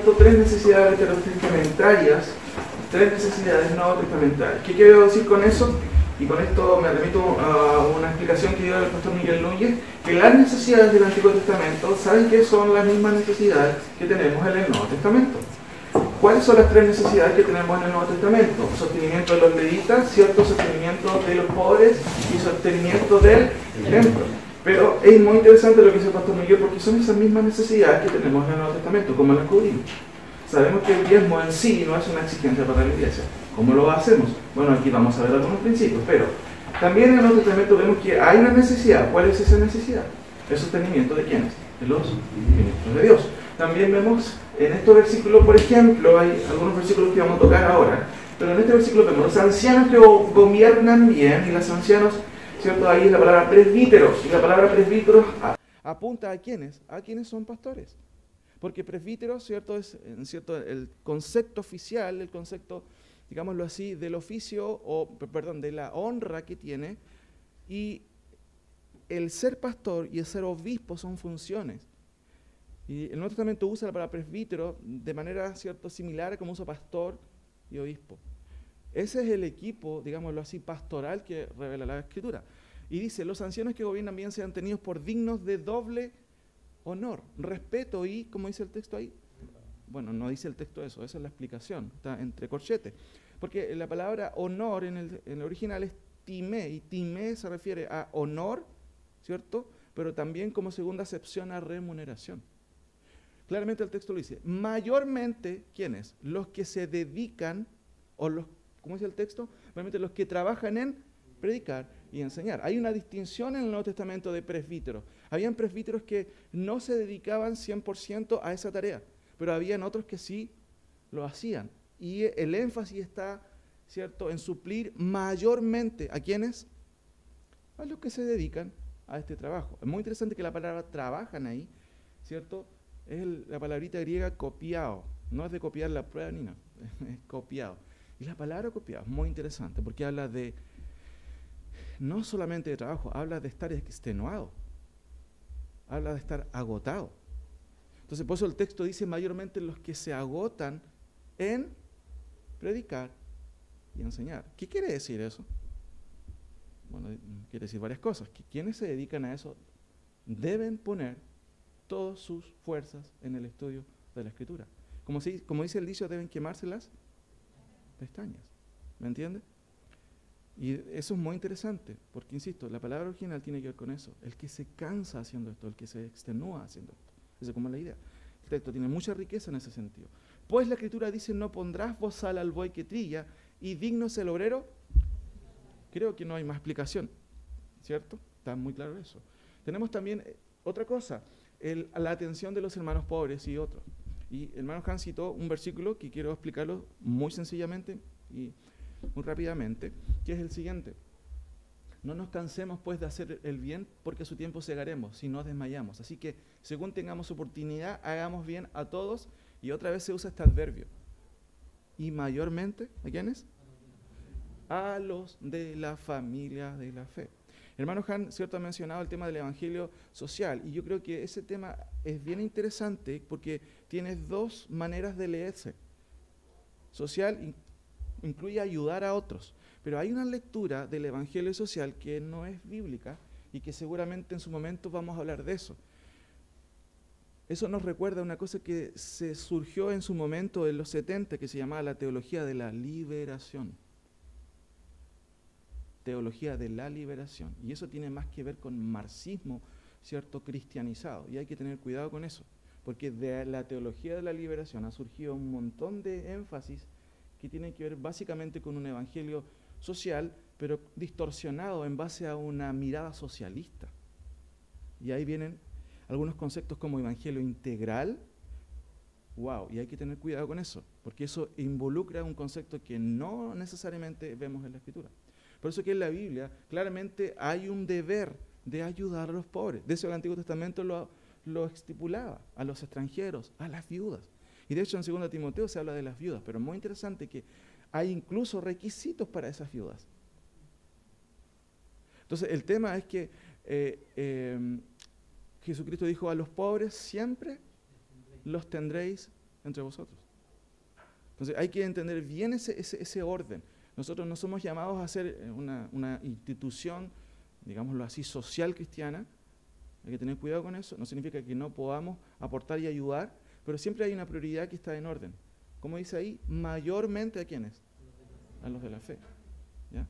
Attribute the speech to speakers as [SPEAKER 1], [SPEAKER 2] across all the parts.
[SPEAKER 1] tanto, tres necesidades veterotestamentarias, tres necesidades no testamentarias. ¿Qué quiero decir con eso? Y con esto me remito a una explicación que dio el pastor Miguel Núñez, que las necesidades del Antiguo Testamento, ¿saben qué son las mismas necesidades que tenemos en el Nuevo Testamento? ¿Cuáles son las tres necesidades que tenemos en el Nuevo Testamento? Sostenimiento de los levitas, cierto, sostenimiento de los pobres y sostenimiento del templo. Pero es muy interesante lo que dice el pastor Miguel, porque son esas mismas necesidades que tenemos en el Nuevo Testamento. ¿Cómo las cubrimos? Sabemos que el diezmo en sí no es una exigencia para la iglesia. ¿Cómo lo hacemos? Bueno, aquí vamos a ver algunos principios, pero también en el Nuevo Testamento vemos que hay una necesidad. ¿Cuál es esa necesidad? El sostenimiento de ¿quiénes? De los ministros de Dios. También vemos en estos versículos, por ejemplo, hay algunos versículos que vamos a tocar ahora, pero en este versículo vemos los ancianos que gobiernan bien, y los ancianos, ¿cierto? Ahí es la palabra presbíteros, y la palabra presbíteros apunta a ¿quiénes? A quienes son pastores. Porque presbítero, ¿cierto? Es cierto, el concepto oficial, el concepto, digámoslo así, del oficio, de la honra que tiene, y el ser pastor y el ser obispo son funciones. Y el Nuevo Testamento usa la palabra presbítero de manera, ¿cierto?, similar a como usa pastor y obispo. Ese es el equipo, digámoslo así, pastoral que revela la Escritura. Y dice, los ancianos que gobiernan bien sean tenidos por dignos de doble honor, respeto y, como dice el texto ahí, bueno, no dice el texto eso, esa es la explicación, está entre corchetes. Porque la palabra honor en el original es timé, y timé se refiere a honor, ¿cierto? Pero también como segunda acepción a remuneración. Claramente el texto lo dice, mayormente, ¿quiénes? Los que se dedican, o los, ¿cómo dice el texto? Mayormente los que trabajan en predicar y enseñar. Hay una distinción en el Nuevo Testamento de presbíteros. Habían presbíteros que no se dedicaban 100% a esa tarea, pero habían otros que sí lo hacían. Y el énfasis está, ¿cierto?, en suplir mayormente ¿a quiénes? A los que se dedican a este trabajo. Es muy interesante que la palabra trabajan ahí, ¿cierto? Es la palabrita griega copiado. No es de copiar la prueba ni nada, es copiado. Y la palabra copiado es muy interesante porque habla de, no solamente de trabajo, habla de estar extenuado, habla de estar agotado. Entonces, por eso el texto dice mayormente los que se agotan en predicar y enseñar. ¿Qué quiere decir eso? Bueno, quiere decir varias cosas. Que quienes se dedican a eso deben poner todas sus fuerzas en el estudio de la Escritura. Como dice el dicho, deben quemarse las pestañas. ¿Me entiende? Y eso es muy interesante, porque, insisto, la palabra original tiene que ver con eso. El que se cansa haciendo esto, el que se extenúa haciendo esto. Esa es como la idea. El texto tiene mucha riqueza en ese sentido. Pues la Escritura dice, no pondrás bozal al buey que trilla, y digno es el obrero. Creo que no hay más explicación, ¿cierto? Está muy claro eso. Tenemos también otra cosa, la atención de los hermanos pobres y otros. Y el hermano Hans citó un versículo que quiero explicarlo muy sencillamente y muy rápidamente, que es el siguiente. No nos cansemos pues de hacer el bien, porque a su tiempo segaremos, si no desmayamos. Así que, según tengamos oportunidad, hagamos bien a todos. Y otra vez se usa este adverbio. Y mayormente, ¿a quiénes? A los de la familia de la fe. Hermano Han, cierto, ha mencionado el tema del evangelio social, y yo creo que ese tema es bien interesante porque tiene dos maneras de leerse. Social incluye ayudar a otros, pero hay una lectura del evangelio social que no es bíblica y que seguramente en su momento vamos a hablar de eso. Eso nos recuerda una cosa que se surgió en su momento en los 70, que se llamaba la teología de la liberación. Teología de la liberación. Y eso tiene más que ver con marxismo, ¿cierto?, cristianizado. Y hay que tener cuidado con eso, porque de la teología de la liberación ha surgido un montón de énfasis que tienen que ver básicamente con un evangelio social, pero distorsionado en base a una mirada socialista. Y ahí vienen algunos conceptos como evangelio integral. Wow, y hay que tener cuidado con eso, porque eso involucra un concepto que no necesariamente vemos en la Escritura. Por eso que en la Biblia claramente hay un deber de ayudar a los pobres. De eso el Antiguo Testamento lo estipulaba, a los extranjeros, a las viudas. Y de hecho en 2 Timoteo se habla de las viudas, pero es muy interesante que hay incluso requisitos para esas viudas. Entonces el tema es que Jesucristo dijo, a los pobres siempre los tendréis entre vosotros. Entonces hay que entender bien ese orden. Nosotros no somos llamados a ser una institución, digámoslo así, social cristiana. Hay que tener cuidado con eso. No significa que no podamos aportar y ayudar, pero siempre hay una prioridad que está en orden. Como dice ahí, mayormente ¿a quiénes? A los de la fe. ¿Ya?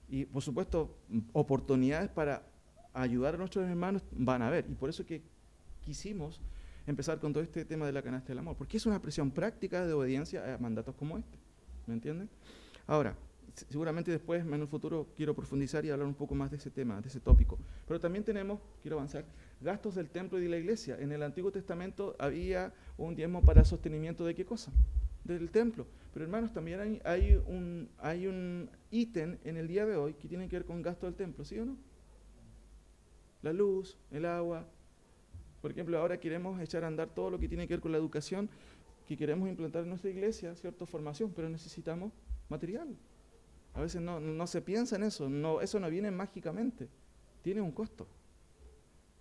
[SPEAKER 1] Y por supuesto, oportunidades para ayudar a nuestros hermanos van a haber. Y por eso que quisimos empezar con todo este tema de la canasta del amor, porque es una expresión práctica de obediencia a mandatos como este. ¿Me entienden? Ahora, seguramente después, en el futuro, quiero profundizar y hablar un poco más de ese tema, de ese tópico. Pero también tenemos, quiero avanzar, gastos del templo y de la iglesia. En el Antiguo Testamento había un diezmo para sostenimiento de ¿qué cosa? Del templo. Pero hermanos, también hay un ítem en el día de hoy que tiene que ver con gasto del templo, ¿sí o no? La luz, el agua. Por ejemplo, ahora queremos echar a andar todo lo que tiene que ver con la educación que queremos implantar en nuestra iglesia, ¿cierto? Formación, pero necesitamos material. A veces no se piensa en eso, eso no viene mágicamente, tiene un costo.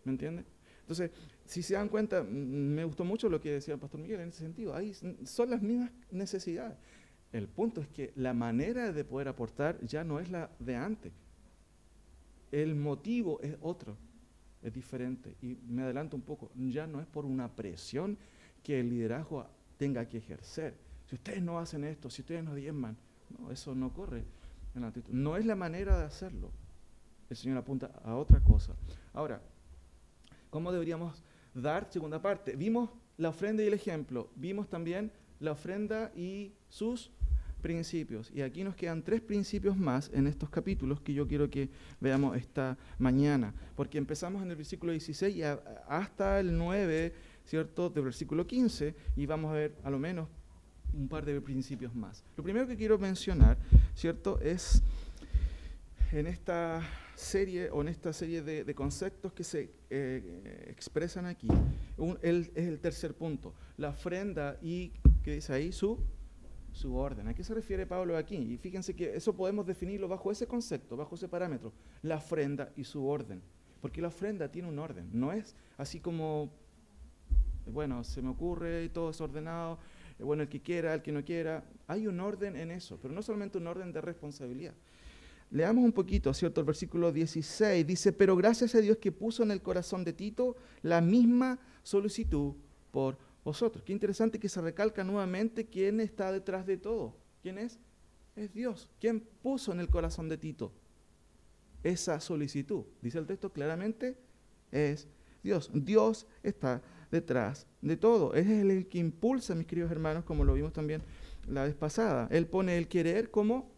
[SPEAKER 1] ¿Me entiende? Entonces, si se dan cuenta, me gustó mucho lo que decía el pastor Miguel en ese sentido. Ahí son las mismas necesidades. El punto es que la manera de poder aportar ya no es la de antes. El motivo es otro, es diferente. Y me adelanto un poco, ya no es por una presión que el liderazgo tenga que ejercer. Si ustedes no hacen esto, si ustedes no diezman, no, eso no corre en la actitud. No es la manera de hacerlo. El Señor apunta a otra cosa. Ahora, ¿cómo deberíamos dar? Segunda parte. Vimos la ofrenda y el ejemplo. Vimos también la ofrenda y sus principios. Y aquí nos quedan 3 principios más en estos capítulos que yo quiero que veamos esta mañana. Porque empezamos en el versículo 16 y hasta el 9, ¿cierto?, del versículo 15, y vamos a ver a lo menos un par de principios más. Lo primero que quiero mencionar, ¿cierto?, es en esta serie de conceptos que se expresan aquí, es el tercer punto, la ofrenda y, ¿qué dice ahí? Su orden. ¿A qué se refiere Pablo aquí? Y fíjense que eso podemos definirlo bajo ese concepto, bajo ese parámetro, la ofrenda y su orden. Porque la ofrenda tiene un orden, no es así como, bueno, se me ocurre y todo es ordenado, bueno, el que quiera, el que no quiera. Hay un orden en eso, pero no solamente un orden de responsabilidad. Leamos un poquito, ¿cierto? El versículo 16 dice, pero gracias a Dios que puso en el corazón de Tito la misma solicitud por vosotros. Qué interesante que se recalca nuevamente quién está detrás de todo. ¿Quién es? Es Dios. ¿Quién puso en el corazón de Tito esa solicitud? Dice el texto claramente, es Dios. Dios está detrás de todo. Es el que impulsa, mis queridos hermanos, como lo vimos también la vez pasada. Él pone el querer como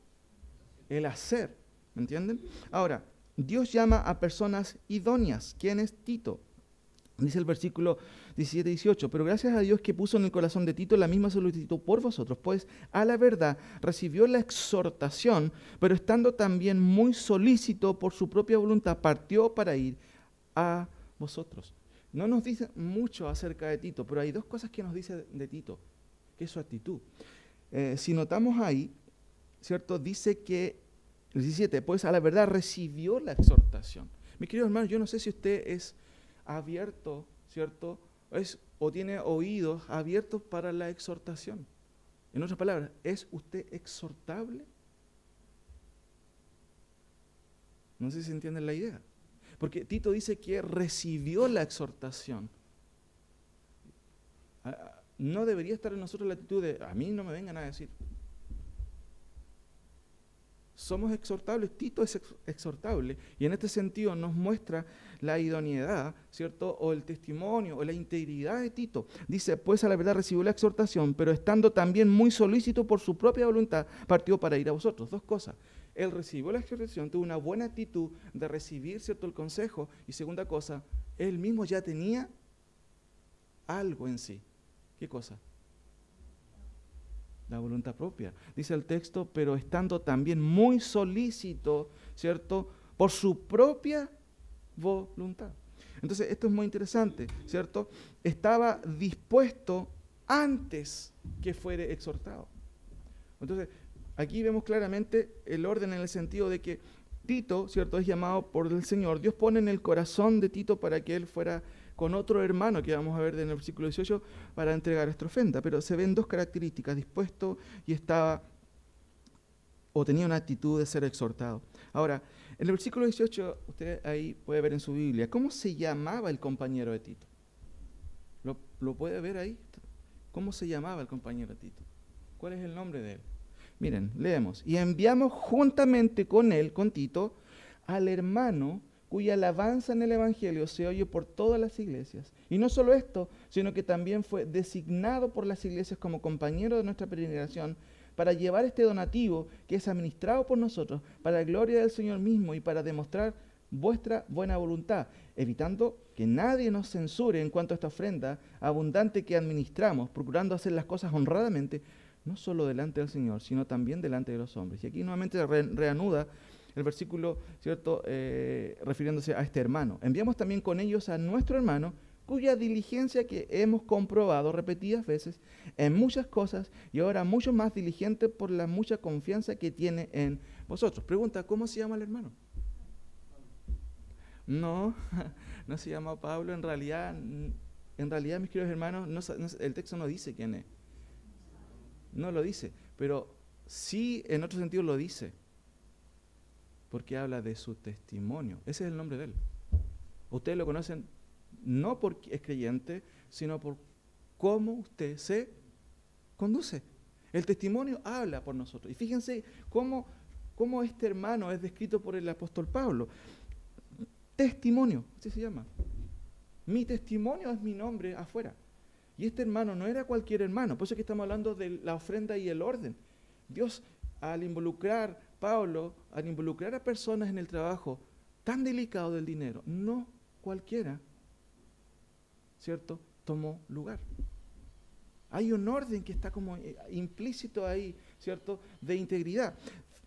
[SPEAKER 1] el hacer. ¿Me entienden? Ahora, Dios llama a personas idóneas. ¿Quién es Tito? Dice el versículo 17 y 18, pero gracias a Dios que puso en el corazón de Tito la misma solicitud por vosotros, pues a la verdad recibió la exhortación, pero estando también muy solícito por su propia voluntad, partió para ir a vosotros. No nos dice mucho acerca de Tito, pero hay 2 cosas que nos dice de Tito, que es su actitud. Si notamos ahí, ¿cierto? Dice que, el 17, pues a la verdad recibió la exhortación. Mis queridos hermanos, yo no sé si usted es abierto, ¿cierto? O tiene oídos abiertos para la exhortación. En otras palabras, ¿es usted exhortable? No sé si entienden la idea. Porque Tito dice que recibió la exhortación. No debería estar en nosotros la actitud de, a mí no me vengan a decir. Somos exhortables, Tito es exhortable, y en este sentido nos muestra la idoneidad, ¿cierto?, o el testimonio, o la integridad de Tito. Dice, pues a la verdad recibió la exhortación, pero estando también muy solícito por su propia voluntad, partió para ir a vosotros. 2 cosas. Él recibió la exhortación, tuvo una buena actitud de recibir, ¿cierto?, el consejo, y segunda cosa, él mismo ya tenía algo en sí. ¿Qué cosa? La voluntad propia. Dice el texto, pero estando también muy solícito, ¿cierto?, por su propia voluntad. Entonces, esto es muy interesante, ¿cierto? Estaba dispuesto antes que fuere exhortado. Entonces, aquí vemos claramente el orden en el sentido de que Tito, ¿cierto?, es llamado por el Señor. Dios pone en el corazón de Tito para que él fuera con otro hermano que vamos a ver en el versículo 18 para entregar esta ofrenda. Pero se ven dos características, dispuesto y estaba o tenía una actitud de ser exhortado. Ahora, en el versículo 18, usted ahí puede ver en su Biblia, ¿cómo se llamaba el compañero de Tito? ¿Lo puede ver ahí? ¿Cómo se llamaba el compañero de Tito? ¿Cuál es el nombre de él? Miren, leemos. Y enviamos juntamente con él, con Tito, al hermano cuya alabanza en el Evangelio se oye por todas las iglesias. Y no solo esto, sino que también fue designado por las iglesias como compañero de nuestra peregrinación para llevar este donativo que es administrado por nosotros para la gloria del Señor mismo y para demostrar vuestra buena voluntad, evitando que nadie nos censure en cuanto a esta ofrenda abundante que administramos, procurando hacer las cosas honradamente, no solo delante del Señor, sino también delante de los hombres. Y aquí nuevamente reanuda el versículo, ¿cierto?, refiriéndose a este hermano. Enviamos también con ellos a nuestro hermano, cuya diligencia que hemos comprobado repetidas veces en muchas cosas y ahora mucho más diligente por la mucha confianza que tiene en vosotros. Pregunta, ¿cómo se llama el hermano? No, no se llama Pablo, en realidad, mis queridos hermanos, el texto no dice quién es. No lo dice, pero sí en otro sentido lo dice, porque habla de su testimonio. Ese es el nombre de él. Ustedes lo conocen no porque es creyente, sino por cómo usted se conduce. El testimonio habla por nosotros. Y fíjense cómo este hermano es descrito por el apóstol Pablo. Testimonio, así se llama. Mi testimonio es mi nombre afuera. Y este hermano no era cualquier hermano, por eso es que estamos hablando de la ofrenda y el orden. Dios, al involucrar a personas en el trabajo tan delicado del dinero, no cualquiera, ¿cierto?, tomó lugar. Hay un orden que está como implícito ahí, ¿cierto?, de integridad.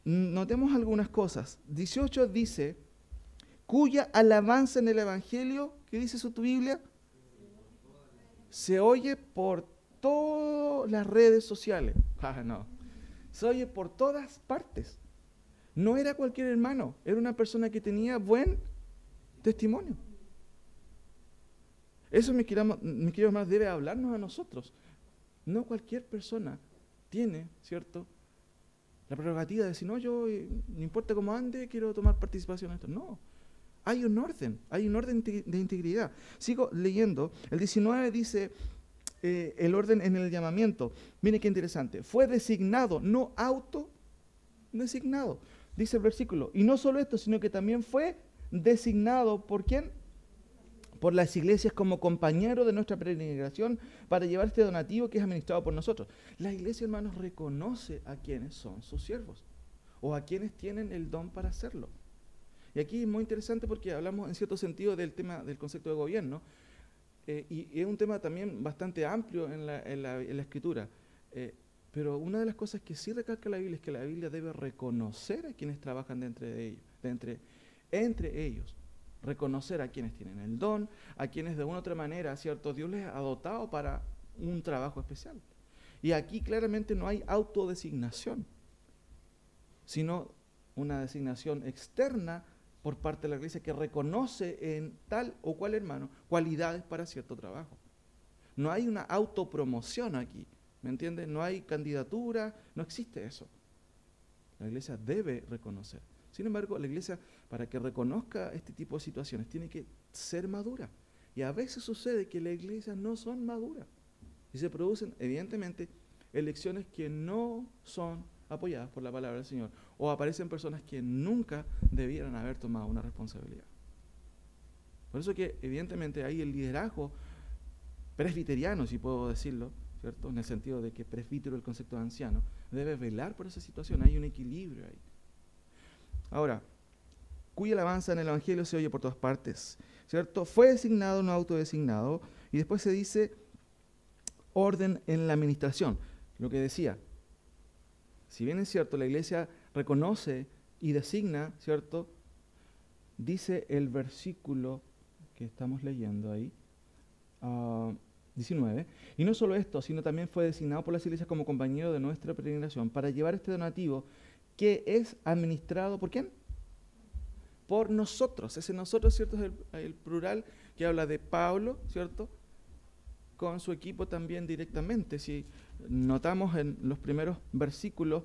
[SPEAKER 1] Notemos algunas cosas. 18 dice, cuya alabanza en el Evangelio, ¿qué dice tu Biblia? Se oye por todas las redes sociales. No. Se oye por todas partes. No era cualquier hermano, era una persona que tenía buen testimonio. Eso, mis queridos hermanos, debe hablarnos a nosotros. No cualquier persona tiene, ¿cierto?, la prerrogativa de decir, no, yo, no importa cómo ande, quiero tomar participación en esto. No. Hay un orden de integridad. Sigo leyendo. El 19 dice el orden en el llamamiento. Miren qué interesante. Fue designado, no autodesignado. Dice el versículo. Y no solo esto, sino que también fue designado ¿por quién? Por las iglesias como compañero de nuestra peregrinación para llevar este donativo que es administrado por nosotros. La iglesia, hermanos, reconoce a quienes son sus siervos o a quienes tienen el don para hacerlo. Y aquí es muy interesante porque hablamos en cierto sentido del tema del concepto de gobierno y es un tema también bastante amplio en la Escritura. Pero una de las cosas que sí recalca la Biblia es que la Biblia debe reconocer a quienes trabajan entre ellos, reconocer a quienes tienen el don, a quienes de una u otra manera, ¿cierto?, Dios les ha dotado para un trabajo especial. Y aquí claramente no hay autodesignación, sino una designación externa por parte de la iglesia que reconoce en tal o cual hermano cualidades para cierto trabajo. No hay una autopromoción aquí, ¿me entiende? No hay candidatura, no existe eso. La iglesia debe reconocer. Sin embargo, la iglesia, para que reconozca este tipo de situaciones, tiene que ser madura. Y a veces sucede que las iglesias no son maduras. Y se producen, evidentemente, elecciones que no son apoyadas por la palabra del Señor, o aparecen personas que nunca debieran haber tomado una responsabilidad. Por eso que evidentemente hay el liderazgo presbiteriano, si puedo decirlo, ¿cierto?, en el sentido de que presbítero, el concepto de anciano, debe velar por esa situación. Hay un equilibrio ahí. Ahora, cuya alabanza en el Evangelio se oye por todas partes, ¿cierto? Fue designado, no autodesignado, y después se dice orden en la administración. Lo que decía, si bien es cierto, la iglesia reconoce y designa, ¿cierto? Dice el versículo que estamos leyendo ahí, 19, y no solo esto, sino también fue designado por las iglesias como compañero de nuestra peregrinación para llevar este donativo que es administrado ¿por quién? Por nosotros. Ese nosotros, ¿cierto?, es el plural que habla de Pablo, ¿cierto?, con su equipo también directamente. Si notamos en los primeros versículos,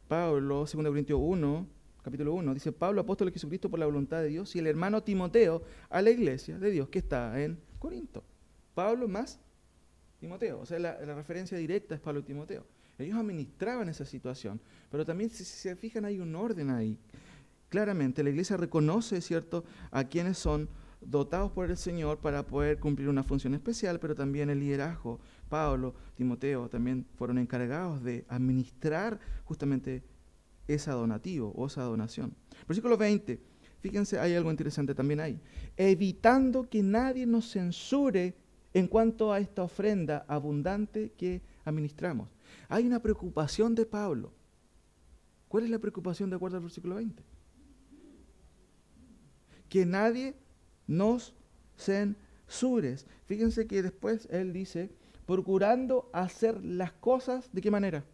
[SPEAKER 1] Pablo, 2 Corintios 1, capítulo 1, dice: Pablo, apóstol de Jesucristo por la voluntad de Dios, y el hermano Timoteo a la iglesia de Dios que está en Corinto. Pablo más Timoteo, o sea, la referencia directa es Pablo y Timoteo. Ellos administraban esa situación, pero también, si se fijan, hay un orden ahí. Claramente la iglesia reconoce, ¿cierto?, a quienes son dotados por el Señor para poder cumplir una función especial, pero también el liderazgo. Pablo, Timoteo también fueron encargados de administrar justamente esa donativo o esa donación. Versículo 20, fíjense, hay algo interesante también ahí. Evitando que nadie nos censure en cuanto a esta ofrenda abundante que administramos. Hay una preocupación de Pablo. ¿Cuál es la preocupación de acuerdo al versículo 20? Que nadie nos censure. Fíjense que después él dice, procurando hacer las cosas, ¿de qué manera?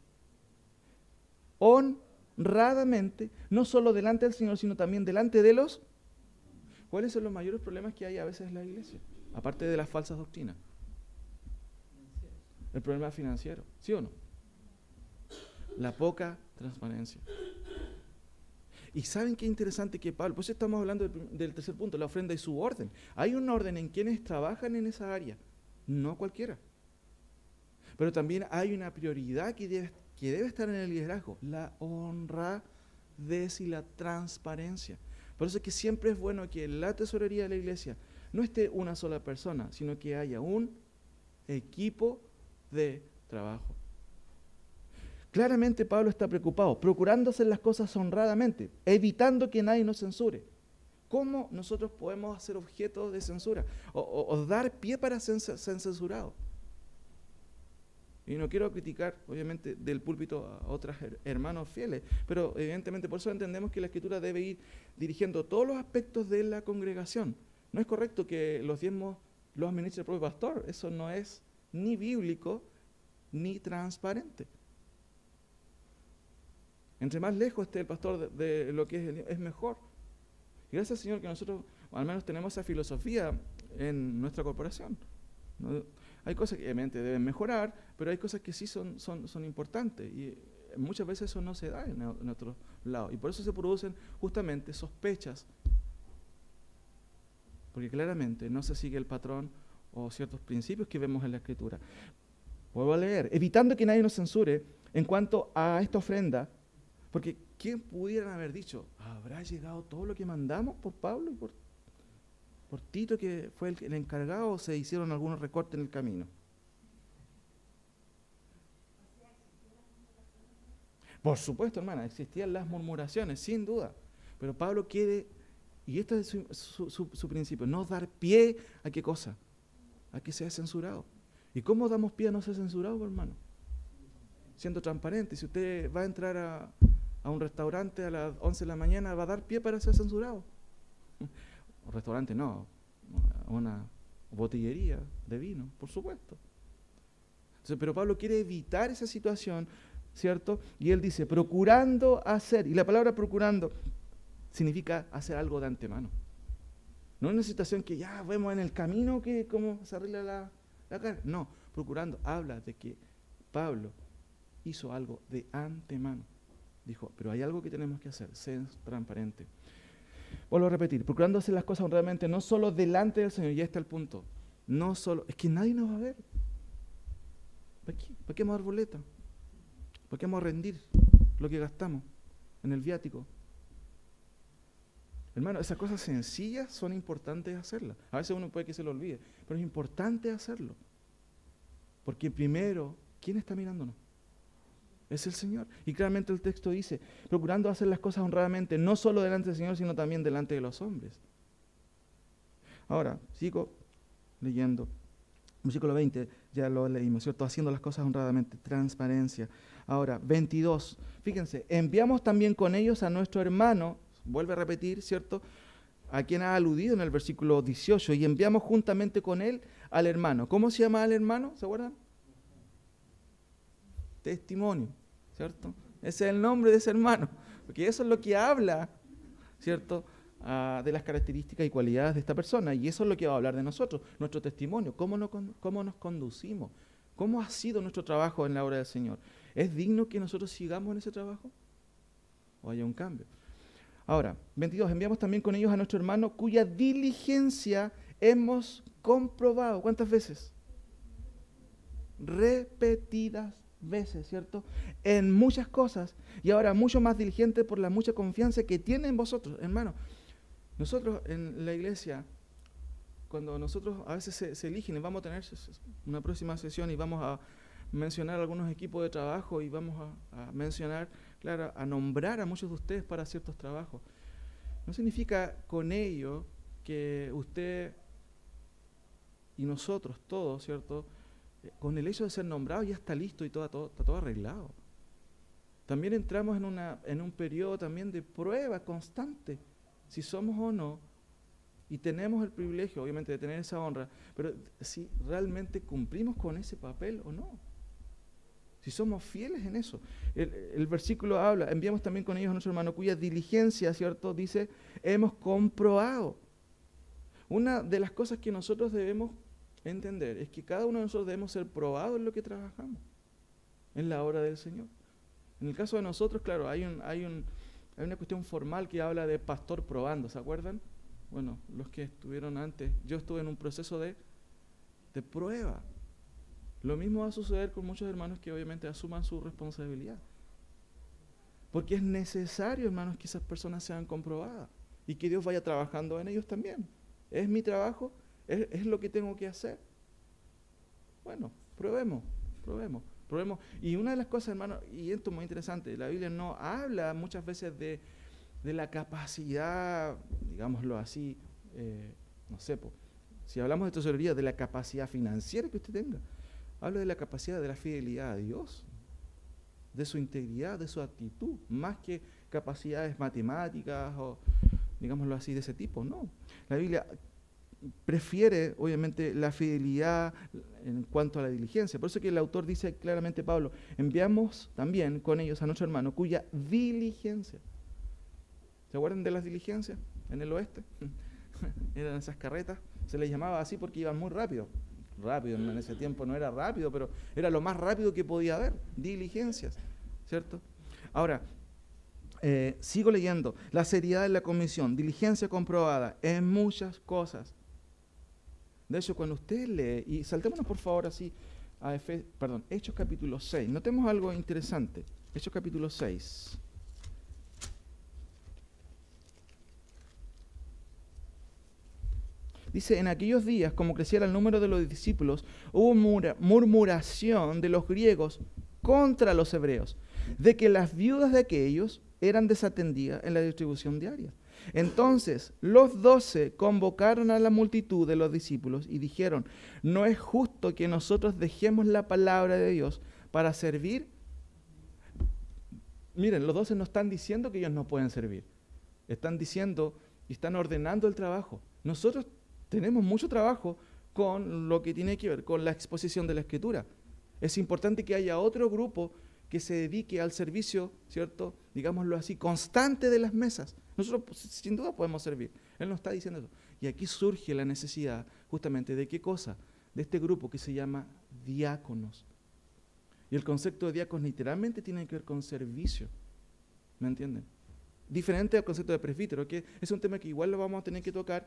[SPEAKER 1] Honradamente, no solo delante del Señor, sino también delante de los... ¿Cuáles son los mayores problemas que hay a veces en la iglesia? Aparte de las falsas doctrinas. El problema financiero, ¿sí o no? La poca transparencia. Y ¿saben qué interesante que Pablo? Pues estamos hablando del tercer punto, la ofrenda y su orden. Hay un orden en quienes trabajan en esa área, no cualquiera. Pero también hay una prioridad que debe estar en el liderazgo, la honradez y la transparencia. Por eso es que siempre es bueno que en la tesorería de la iglesia no esté una sola persona, sino que haya un equipo de trabajo. Claramente Pablo está preocupado, procurando hacer las cosas honradamente, evitando que nadie nos censure. ¿Cómo nosotros podemos ser objeto de censura o dar pie para ser censurados? Y no quiero criticar, obviamente, del púlpito a otros hermanos fieles, pero evidentemente por eso entendemos que la Escritura debe ir dirigiendo todos los aspectos de la congregación. No es correcto que los diezmos los administre el propio pastor, eso no es ni bíblico ni transparente. Entre más lejos esté el pastor de lo que es mejor. Y gracias al Señor que nosotros al menos tenemos esa filosofía en nuestra corporación, ¿no? Hay cosas que obviamente deben mejorar, pero hay cosas que sí son importantes. Y muchas veces eso no se da en otro lado. Y por eso se producen justamente sospechas. Porque claramente no se sigue el patrón o ciertos principios que vemos en la Escritura. Vuelvo a leer. Evitando que nadie nos censure en cuanto a esta ofrenda. Porque ¿quién pudieran haber dicho? ¿Habrá llegado todo lo que mandamos por Pablo y por Tito, que fue el encargado, o se hicieron algunos recortes en el camino? Por supuesto, hermana, existían las murmuraciones, sin duda. Pero Pablo quiere, y este es su principio, no dar pie a qué cosa, a que sea censurado. ¿Y cómo damos pie a no ser censurado, hermano? Siendo transparente. Si usted va a entrar a un restaurante a las 11 de la mañana, ¿va a dar pie para ser censurado? Un restaurante no, una botillería de vino, por supuesto. Entonces, pero Pablo quiere evitar esa situación, ¿cierto? Y él dice, procurando hacer, y la palabra procurando significa hacer algo de antemano. No es una situación que ya vemos en el camino que cómo se arregla la carga. No, procurando habla de que Pablo hizo algo de antemano. Dijo, pero hay algo que tenemos que hacer, ser transparente. Vuelvo a repetir, procurando hacer las cosas honradamente, no solo delante del Señor, ya está el punto. No solo, es que nadie nos va a ver. ¿Para qué? ¿Para qué vamos a dar boleta? ¿Para qué vamos a rendir lo que gastamos en el viático? Hermano, esas cosas sencillas son importantes hacerlas. A veces uno puede que se lo olvide, pero es importante hacerlo. Porque primero, ¿quién está mirándonos? Es el Señor. Y claramente el texto dice, procurando hacer las cosas honradamente, no solo delante del Señor, sino también delante de los hombres. Ahora, sigo leyendo. Versículo 20, ya lo leímos, ¿cierto? Haciendo las cosas honradamente, transparencia. Ahora, 22, fíjense, enviamos también con ellos a nuestro hermano, vuelve a repetir, ¿cierto? A quien ha aludido en el versículo 18, y enviamos juntamente con él al hermano. ¿Cómo se llama al hermano? ¿Se acuerdan? Testimonio, ¿cierto? Ese es el nombre de ese hermano, porque eso es lo que habla, ¿cierto?
[SPEAKER 2] de las características y cualidades de esta persona. Y eso es lo que va a hablar de nosotros, nuestro testimonio, cómo nos conducimos, cómo ha sido nuestro trabajo en la obra del Señor. ¿Es digno que nosotros sigamos en ese trabajo? ¿O haya un cambio? Ahora, 22, enviamos también con ellos a nuestro hermano cuya diligencia hemos comprobado. ¿Cuántas veces? Repetidas veces, ¿cierto? En muchas cosas, y ahora mucho más diligente por la mucha confianza que tiene en vosotros, hermano. Nosotros en la iglesia, cuando nosotros a veces se eligen, y vamos a tener una próxima sesión y vamos a mencionar algunos equipos de trabajo y vamos a mencionar, claro, a nombrar a muchos de ustedes para ciertos trabajos. No significa con ello que usted y nosotros todos, ¿cierto?, con el hecho de ser nombrado ya está listo y está todo arreglado. También entramos en un periodo también de prueba constante, si somos o no, y tenemos el privilegio, obviamente, de tener esa honra, pero si realmente cumplimos con ese papel o no. Si somos fieles en eso. El versículo habla, enviamos también con ellos a nuestro hermano cuya diligencia, ¿cierto?, dice, hemos comprobado. Una de las cosas que nosotros debemos entender es que cada uno de nosotros debemos ser probados en lo que trabajamos, en la obra del Señor. En el caso de nosotros, claro, hay una cuestión formal que habla de pastor probando, ¿se acuerdan? Bueno, los que estuvieron antes, yo estuve en un proceso de prueba. Lo mismo va a suceder con muchos hermanos que obviamente asuman su responsabilidad. Porque es necesario, hermanos, que esas personas sean comprobadas y que Dios vaya trabajando en ellos también. ¿Es mi trabajo? ¿Es lo que tengo que hacer? Bueno, probemos. Y una de las cosas, hermano, y esto es muy interesante, la Biblia no habla muchas veces de la capacidad, digámoslo así, no sé, si hablamos de tesorería, de la capacidad financiera que usted tenga. Habla de la capacidad de la fidelidad a Dios, de su integridad, de su actitud, más que capacidades matemáticas o, digámoslo así, de ese tipo, no. La Biblia prefiere, obviamente, la fidelidad en cuanto a la diligencia. Por eso que el autor dice claramente, Pablo, enviamos también con ellos a nuestro hermano cuya diligencia. ¿Se acuerdan de las diligencias en el oeste? Eran esas carretas, se les llamaba así porque iban muy rápido. Rápido, en ese tiempo no era rápido, pero era lo más rápido que podía haber, diligencias, ¿cierto? Ahora, sigo leyendo, la seriedad de la comisión, diligencia comprobada en muchas cosas. De hecho, cuando usted lee, y saltémonos por favor así a Hechos capítulo 6, notemos algo interesante, Hechos capítulo 6. Dice, en aquellos días, como creciera el número de los discípulos, hubo murmuración de los griegos contra los hebreos, de que las viudas de aquellos eran desatendidas en la distribución diaria. Entonces, los 12 convocaron a la multitud de los discípulos y dijeron, no es justo que nosotros dejemos la palabra de Dios para servir. Miren, los 12 no están diciendo que ellos no pueden servir. Están diciendo y están ordenando el trabajo. Nosotros tenemos mucho trabajo con lo que tiene que ver con la exposición de la Escritura. Es importante que haya otro grupo que se dedique al servicio, ¿cierto?, digámoslo así, constante de las mesas. Nosotros sin duda podemos servir. Él nos está diciendo eso. Y aquí surge la necesidad justamente de ¿qué cosa? De este grupo que se llama diáconos. Y el concepto de diáconos literalmente tiene que ver con servicio. ¿Me entienden? Diferente al concepto de presbítero, que es un tema que igual lo vamos a tener que tocar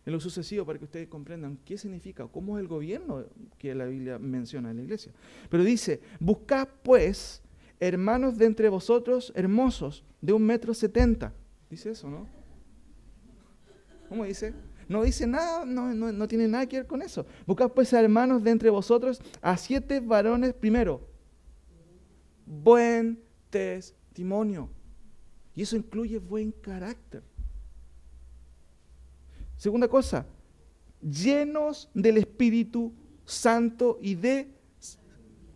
[SPEAKER 2] en lo sucesivo para que ustedes comprendan qué significa, cómo es el gobierno que la Biblia menciona en la iglesia. Pero dice, buscad pues hermanos de entre vosotros hermosos de 1,70 m. Dice eso, ¿no? ¿Cómo dice? No dice nada, no tiene nada que ver con eso. Buscad pues hermanos de entre vosotros a 7 varones, primero, buen testimonio. Y eso incluye buen carácter. Segunda cosa, llenos del Espíritu Santo y de...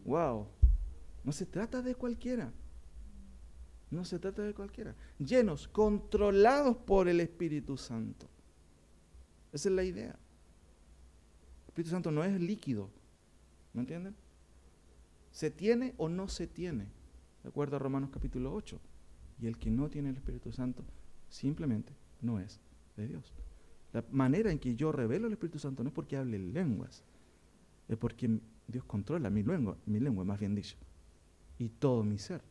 [SPEAKER 2] ¡Wow! No se trata de cualquiera. No se trata de cualquiera. Llenos, controlados por el Espíritu Santo. Esa es la idea. El Espíritu Santo no es líquido. ¿Me entienden? Se tiene o no se tiene. De acuerdo a Romanos capítulo 8. Y el que no tiene el Espíritu Santo simplemente no es de Dios. La manera en que yo revelo el Espíritu Santo no es porque hable lenguas, es porque Dios controla mi lengua más bien dicho, y todo mi ser.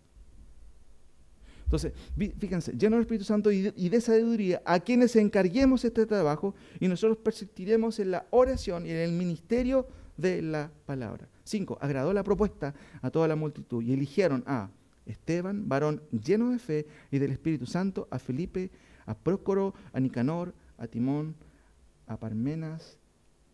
[SPEAKER 2] Entonces, fíjense, lleno del Espíritu Santo y de sabiduría, a quienes encarguemos este trabajo, y nosotros persistiremos en la oración y en el ministerio de la palabra. 5. Agradó la propuesta a toda la multitud, y eligieron a Esteban, varón lleno de fe y del Espíritu Santo, a Felipe, a Prócoro, a Nicanor, a Timón, a Parmenas,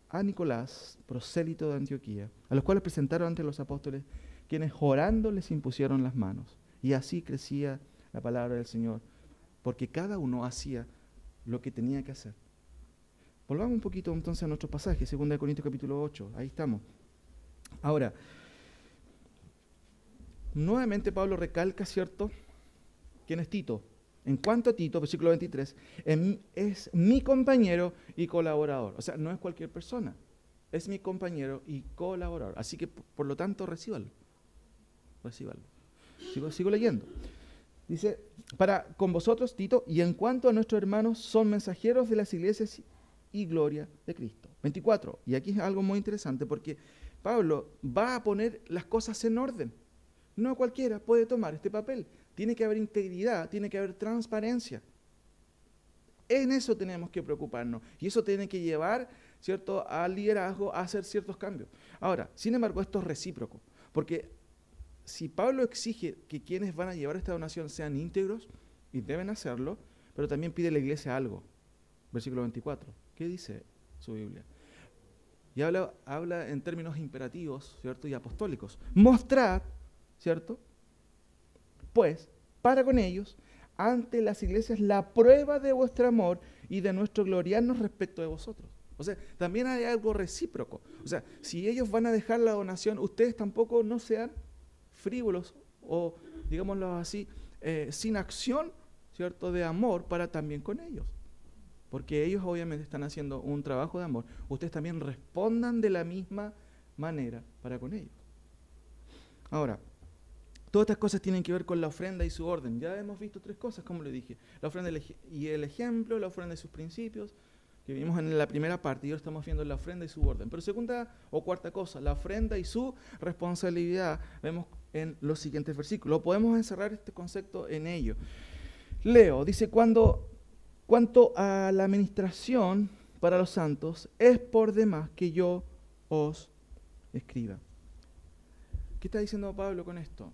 [SPEAKER 2] a Nicolás, prosélito de Antioquía, a los cuales presentaron ante los apóstoles, quienes orando les impusieron las manos. Y así crecía la palabra del Señor, porque cada uno hacía lo que tenía que hacer. Volvamos un poquito entonces a nuestro pasaje, 2 Corintios capítulo 8, ahí estamos. Ahora, nuevamente Pablo recalca, ¿cierto?, ¿quién es Tito? En cuanto a Tito, versículo 23, es mi compañero y colaborador. O sea, no es cualquier persona, es mi compañero y colaborador. Así que, por lo tanto, recíbalo. Sigo leyendo. Dice, con vosotros, Tito, y en cuanto a nuestros hermanos, son mensajeros de las iglesias y gloria de Cristo. 24, y aquí es algo muy interesante porque Pablo va a poner las cosas en orden. No cualquiera puede tomar este papel. Tiene que haber integridad, tiene que haber transparencia. En eso tenemos que preocuparnos. Y eso tiene que llevar, ¿cierto?, al liderazgo a hacer ciertos cambios. Ahora, sin embargo, esto es recíproco. Porque si Pablo exige que quienes van a llevar esta donación sean íntegros, y deben hacerlo, pero también pide a la iglesia algo. Versículo 24. ¿Qué dice su Biblia? Y habla en términos imperativos, ¿cierto?, y apostólicos. Mostrad, ¿cierto?, pues, para con ellos, ante las iglesias, la prueba de vuestro amor y de nuestro gloriarnos respecto de vosotros. O sea, también hay algo recíproco. O sea, si ellos van a dejar la donación, ustedes tampoco no sean frívolos o, digámoslo así, sin acción, ¿cierto?, de amor para también con ellos. Porque ellos obviamente están haciendo un trabajo de amor. Ustedes también respondan de la misma manera para con ellos. Ahora, todas estas cosas tienen que ver con la ofrenda y su orden. Ya hemos visto 3 cosas, como le dije. La ofrenda y el ejemplo, la ofrenda y sus principios, que vimos en la primera parte, y ahora estamos viendo la ofrenda y su orden. Pero segunda o cuarta cosa, la ofrenda y su responsabilidad, vemos en los siguientes versículos. Podemos encerrar este concepto en ello. Leo, dice, cuanto a la administración para los santos, es por demás que yo os escriba. ¿Qué está diciendo Pablo con esto?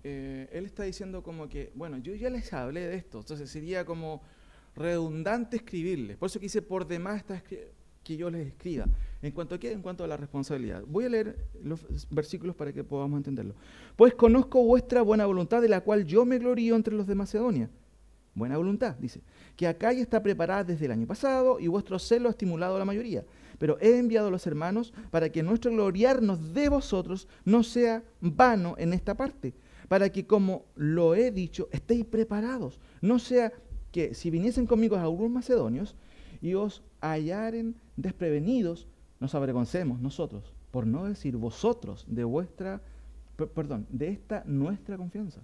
[SPEAKER 2] Él está diciendo como que, bueno, yo ya les hablé de esto, entonces sería como redundante escribirles. Por eso que dice, por demás está que yo les escriba. ¿En cuanto a qué? En cuanto a la responsabilidad. Voy a leer los versículos para que podamos entenderlo. Pues conozco vuestra buena voluntad, de la cual yo me glorío entre los de Macedonia. Buena voluntad, dice, que Acaya está preparada desde el año pasado y vuestro celo ha estimulado a la mayoría. Pero he enviado a los hermanos para que nuestro gloriarnos de vosotros no sea vano en esta parte, para que, como lo he dicho, estéis preparados. No sea que si viniesen conmigo algunos macedonios y os hallaren desprevenidos, nos avergoncemos nosotros, por no decir vosotros, de esta nuestra confianza.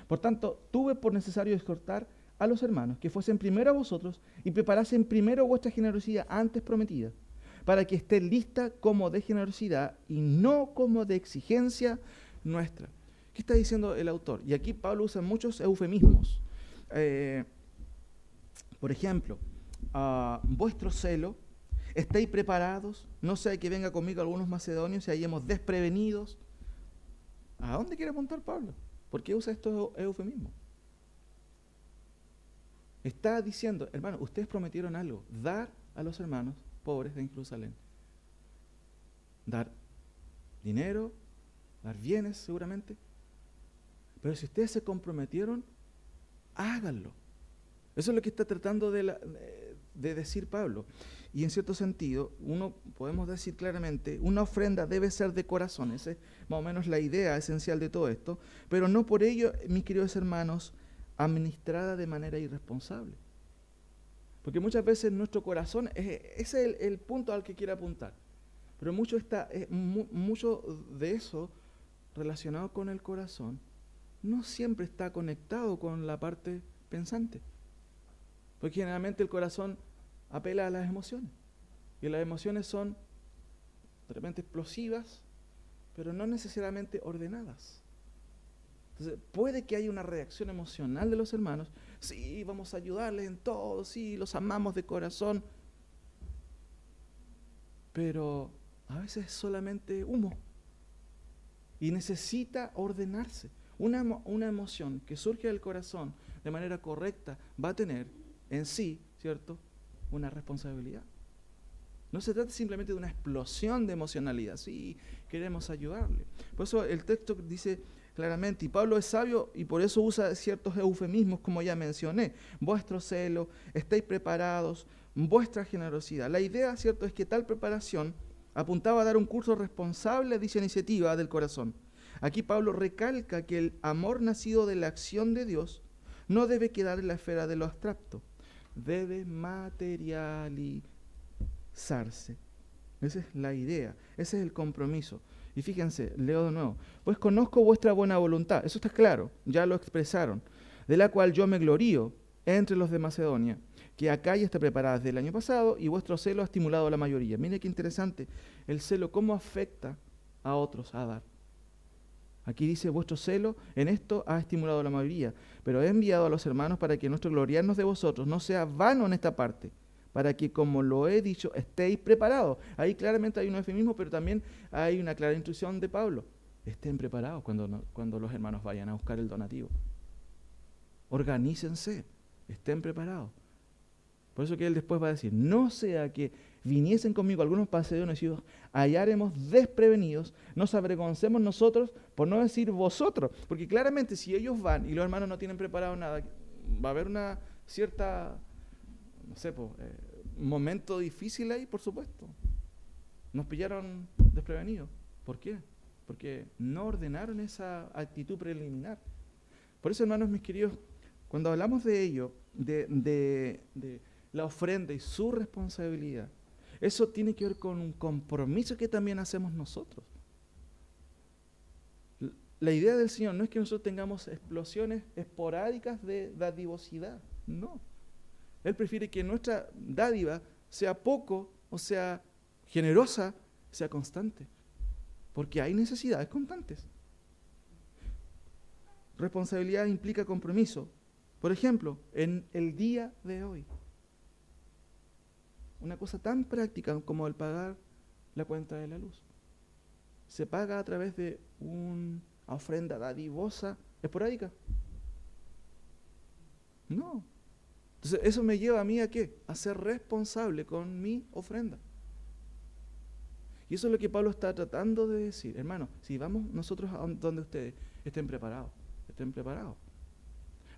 [SPEAKER 2] Por tanto, tuve por necesario exhortar a los hermanos que fuesen primero a vosotros y preparasen primero vuestra generosidad antes prometida, para que esté lista como de generosidad y no como de exigencia nuestra. ¿Qué está diciendo el autor? Y aquí Pablo usa muchos eufemismos. Por ejemplo, vuestro celo, estéis preparados, no sea que venga conmigo algunos macedonios y hayamos desprevenidos. ¿A dónde quiere apuntar Pablo? ¿Por qué usa estos eufemismos? Está diciendo, hermano, ustedes prometieron algo, dar a los hermanos pobres de Jerusalén. Dar dinero, dar bienes seguramente. Pero si ustedes se comprometieron, háganlo. Eso es lo que está tratando de decir Pablo. Y en cierto sentido, podemos decir claramente, una ofrenda debe ser de corazón. Esa es más o menos la idea esencial de todo esto. Pero no por ello, mis queridos hermanos, administrada de manera irresponsable. Porque muchas veces nuestro corazón, ese es el punto al que quiere apuntar. Pero mucho de eso relacionado con el corazón no siempre está conectado con la parte pensante. Porque generalmente el corazón apela a las emociones. Y las emociones son de repente explosivas, pero no necesariamente ordenadas. Entonces, puede que haya una reacción emocional de los hermanos. Sí, vamos a ayudarles en todo, sí, los amamos de corazón. Pero a veces es solamente humo. Y necesita ordenarse. Una emoción que surge del corazón de manera correcta va a tener en sí, ¿cierto?, una responsabilidad. No se trata simplemente de una explosión de emocionalidad. Sí, queremos ayudarle. Por eso el texto dice claramente, y Pablo es sabio y por eso usa ciertos eufemismos como ya mencioné. Vuestro celo, estéis preparados, vuestra generosidad. La idea, ¿cierto?, es que tal preparación apuntaba a dar un curso responsable, dicha iniciativa del corazón. Aquí Pablo recalca que el amor nacido de la acción de Dios no debe quedar en la esfera de lo abstracto, debe materializarse. Esa es la idea, ese es el compromiso. Y fíjense, leo de nuevo, pues conozco vuestra buena voluntad, eso está claro, ya lo expresaron, de la cual yo me glorío entre los de Macedonia, que acá ya está preparada desde el año pasado y vuestro celo ha estimulado a la mayoría. Mire qué interesante, el celo cómo afecta a otros a dar. Aquí dice, vuestro celo en esto ha estimulado a la mayoría, pero he enviado a los hermanos para que nuestro gloriarnos de vosotros no sea vano en esta parte, para que, como lo he dicho, estéis preparados. Ahí claramente hay un eufemismo, pero también hay una clara instrucción de Pablo. Estén preparados cuando los hermanos vayan a buscar el donativo. Organícense, estén preparados. Por eso que él después va a decir, no sea que viniesen conmigo algunos macedonios, hallaremos desprevenidos, nos avergoncemos nosotros, por no decir vosotros. Porque claramente si ellos van y los hermanos no tienen preparado nada, va a haber una cierta, no sé, momento difícil ahí, por supuesto. Nos pillaron desprevenidos. ¿Por qué? Porque no ordenaron esa actitud preliminar. Por eso, hermanos, mis queridos, cuando hablamos de ello, de la ofrenda y su responsabilidad, eso tiene que ver con un compromiso que también hacemos nosotros. La idea del Señor no es que nosotros tengamos explosiones esporádicas de dadivosidad, no. Él prefiere que nuestra dádiva sea poco, o sea generosa, sea constante, porque hay necesidades constantes. Responsabilidad implica compromiso. Por ejemplo, en el día de hoy, una cosa tan práctica como el pagar la cuenta de la luz. ¿Se paga a través de una ofrenda dadivosa esporádica? No. Entonces, eso me lleva a mí ¿a qué? A ser responsable con mi ofrenda. Y eso es lo que Pablo está tratando de decir. Hermano, si vamos nosotros a donde ustedes, estén preparados.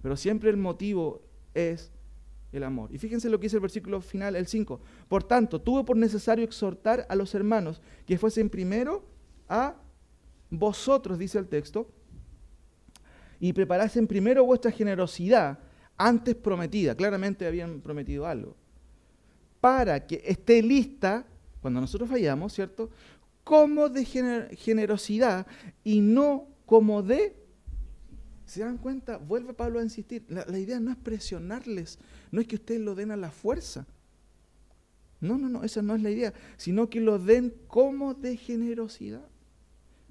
[SPEAKER 2] Pero siempre el motivo es el amor. Y fíjense lo que dice el versículo final, el 5. Por tanto, tuve por necesario exhortar a los hermanos que fuesen primero a vosotros, dice el texto, y preparasen primero vuestra generosidad antes prometida. Claramente habían prometido algo. Para que esté lista, cuando nosotros fallamos, ¿cierto?, como de generosidad y no como de... ¿Se dan cuenta? Vuelve Pablo a insistir. La idea no es presionarles, no es que ustedes lo den a la fuerza. No, esa no es la idea, sino que lo den como de generosidad.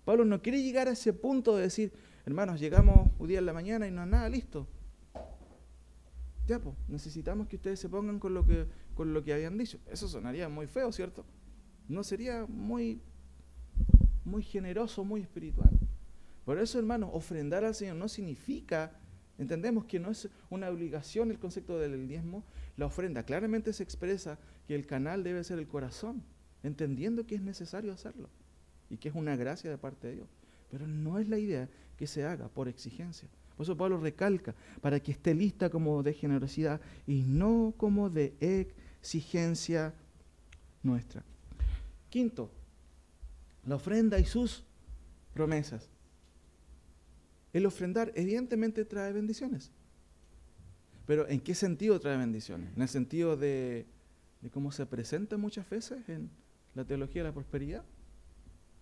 [SPEAKER 2] Pablo no quiere llegar a ese punto de decir, hermanos, llegamos un día en la mañana y no es nada, listo. Ya, pues, necesitamos que ustedes se pongan con lo que habían dicho. Eso sonaría muy feo, ¿cierto? No sería muy generoso, muy espiritual. Por eso, hermanos, ofrendar al Señor no significa, entendemos que no es una obligación el concepto del diezmo. La ofrenda claramente se expresa que el canal debe ser el corazón, entendiendo que es necesario hacerlo y que es una gracia de parte de Dios. Pero no es la idea que se haga por exigencia. Por eso Pablo recalca, para que esté lista como de generosidad y no como de exigencia nuestra. Quinto, la ofrenda y sus promesas. El ofrendar evidentemente trae bendiciones. Pero ¿en qué sentido trae bendiciones? En el sentido de cómo se presenta muchas veces en la teología de la prosperidad.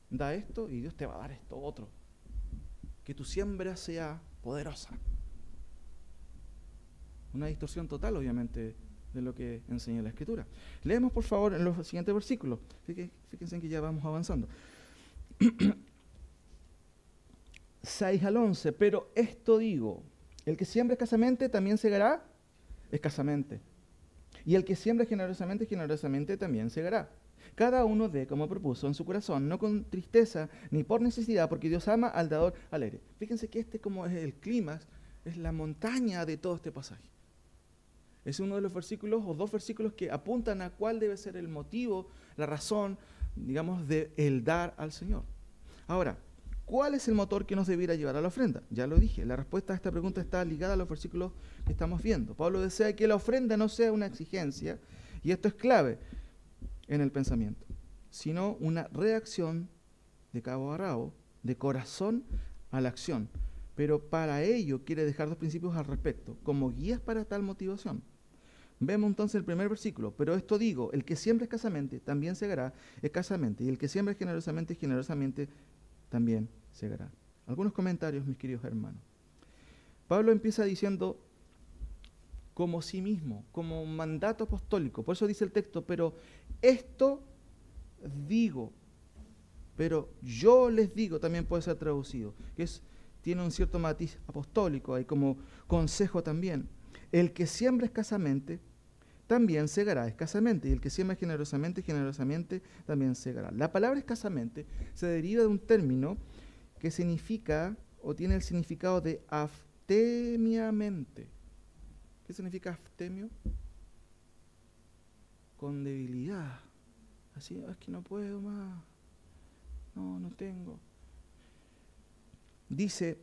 [SPEAKER 2] Da esto y Dios te va a dar esto otro. Que tu siembra sea poderosa. Una distorsión total, obviamente, de lo que enseña la Escritura. Leemos, por favor, en los siguientes versículos. Fíjense que ya vamos avanzando. 6 al 11. Pero esto digo, el que siembra escasamente también segará escasamente. Y el que siembra generosamente, generosamente también segará. Cada uno dé como propuso en su corazón, no con tristeza ni por necesidad, porque Dios ama al dador alegre. Fíjense que como es el clímax, es la montaña de todo este pasaje. Es uno de los versículos o dos versículos que apuntan a cuál debe ser el motivo, la razón, digamos, de el dar al Señor. Ahora, ¿cuál es el motor que nos debiera llevar a la ofrenda? Ya lo dije, la respuesta a esta pregunta está ligada a los versículos que estamos viendo. Pablo desea que la ofrenda no sea una exigencia, y esto es clave en el pensamiento, sino una reacción de cabo a rabo, de corazón a la acción. Pero para ello quiere dejar dos principios al respecto, como guías para tal motivación. Vemos entonces el primer versículo. Pero esto digo, el que siembra escasamente, también segará escasamente. Y el que siembra generosamente, generosamente también segará. Algunos comentarios, mis queridos hermanos. Pablo empieza diciendo como sí mismo, como un mandato apostólico. Por eso dice el texto, pero esto digo, pero yo les digo, también puede ser traducido, que tiene un cierto matiz apostólico, hay como consejo también. El que siembra escasamente, también segará escasamente, y el que siembra generosamente, generosamente también segará. La palabra escasamente se deriva de un término que significa, o tiene el significado de aftemiamente. ¿Qué significa aftemio? Con debilidad. Así, es que no puedo más. No tengo. Dice,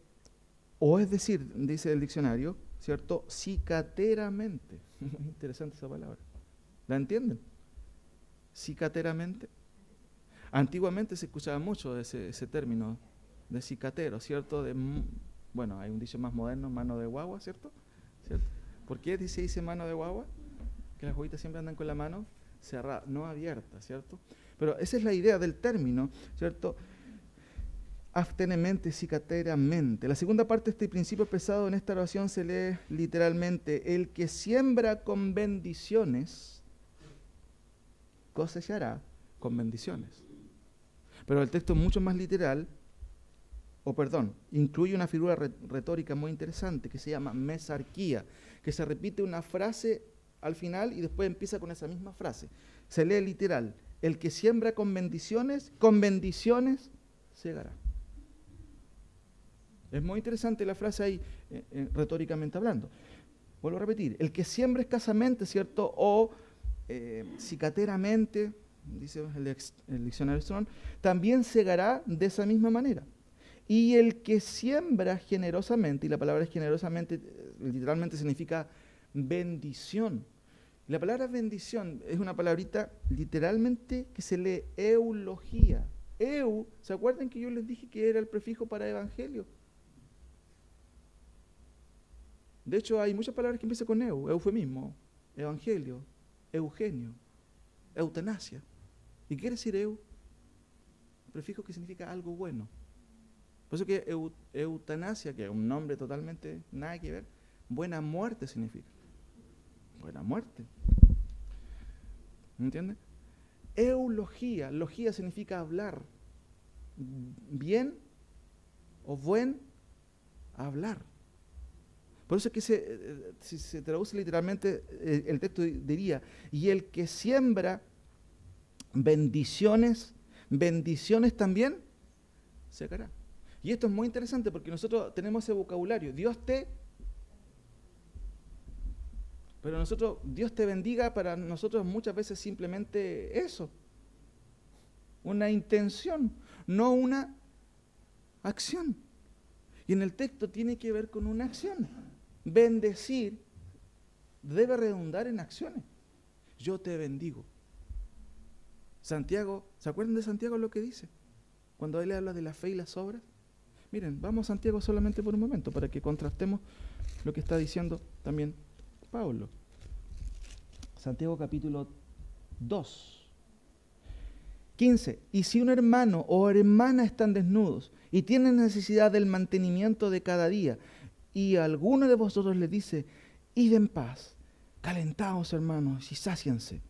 [SPEAKER 2] o es decir, dice el diccionario, ¿cierto? Cicateramente. Muy interesante esa palabra. ¿La entienden? Cicateramente. Antiguamente se escuchaba mucho ese término de cicatero, ¿cierto? Bueno, hay un dicho más moderno, mano de guagua, ¿cierto? ¿Por qué dice mano de guagua? Que las guaguitas siempre andan con la mano cerrada, no abierta, ¿cierto? Pero esa es la idea del término, ¿cierto? Aftenemente, cicateramente. La segunda parte de este principio pesado en esta oración se lee literalmente: el que siembra con bendiciones, cosechará con bendiciones. Pero el texto es mucho más literal, incluye una figura retórica muy interesante que se llama mesarquía, que se repite una frase al final y después empieza con esa misma frase. Se lee literal: el que siembra con bendiciones segará. Es muy interesante la frase ahí, retóricamente hablando. Vuelvo a repetir: el que siembra escasamente, ¿cierto? O cicateramente, dice el diccionario Strong, también segará de esa misma manera. Y el que siembra generosamente, y la palabra generosamente literalmente significa bendición. La palabra bendición es una palabrita literalmente que se lee eulogía. ¿Se acuerdan que yo les dije que era el prefijo para evangelio? De hecho, hay muchas palabras que empiezan con eufemismo, evangelio, eugenio, eutanasia. ¿Y qué quiere decir prefijo que significa algo bueno. Por eso que eutanasia, que es un nombre totalmente nada que ver, buena muerte significa. Buena muerte. ¿Me entiende? Logía significa hablar. Bien o buen hablar. Por eso es que si se traduce literalmente, el texto diría: y el que siembra bendiciones también segará. Y esto es muy interesante porque nosotros tenemos ese vocabulario: pero Dios te bendiga, para nosotros muchas veces simplemente eso, una intención, no una acción. Y en el texto tiene que ver con una acción. Bendecir debe redundar en acciones. Yo te bendigo. Santiago, ¿se acuerdan de Santiago lo que dice? Cuando él habla de la fe y las obras. Miren, vamos a Santiago solamente por un momento para que contrastemos lo que está diciendo también Pablo. Santiago capítulo 2, 15. Y si un hermano o hermana están desnudos y tienen necesidad del mantenimiento de cada día, y alguno de vosotros les dice: id en paz, calentaos, hermanos, y sáciense.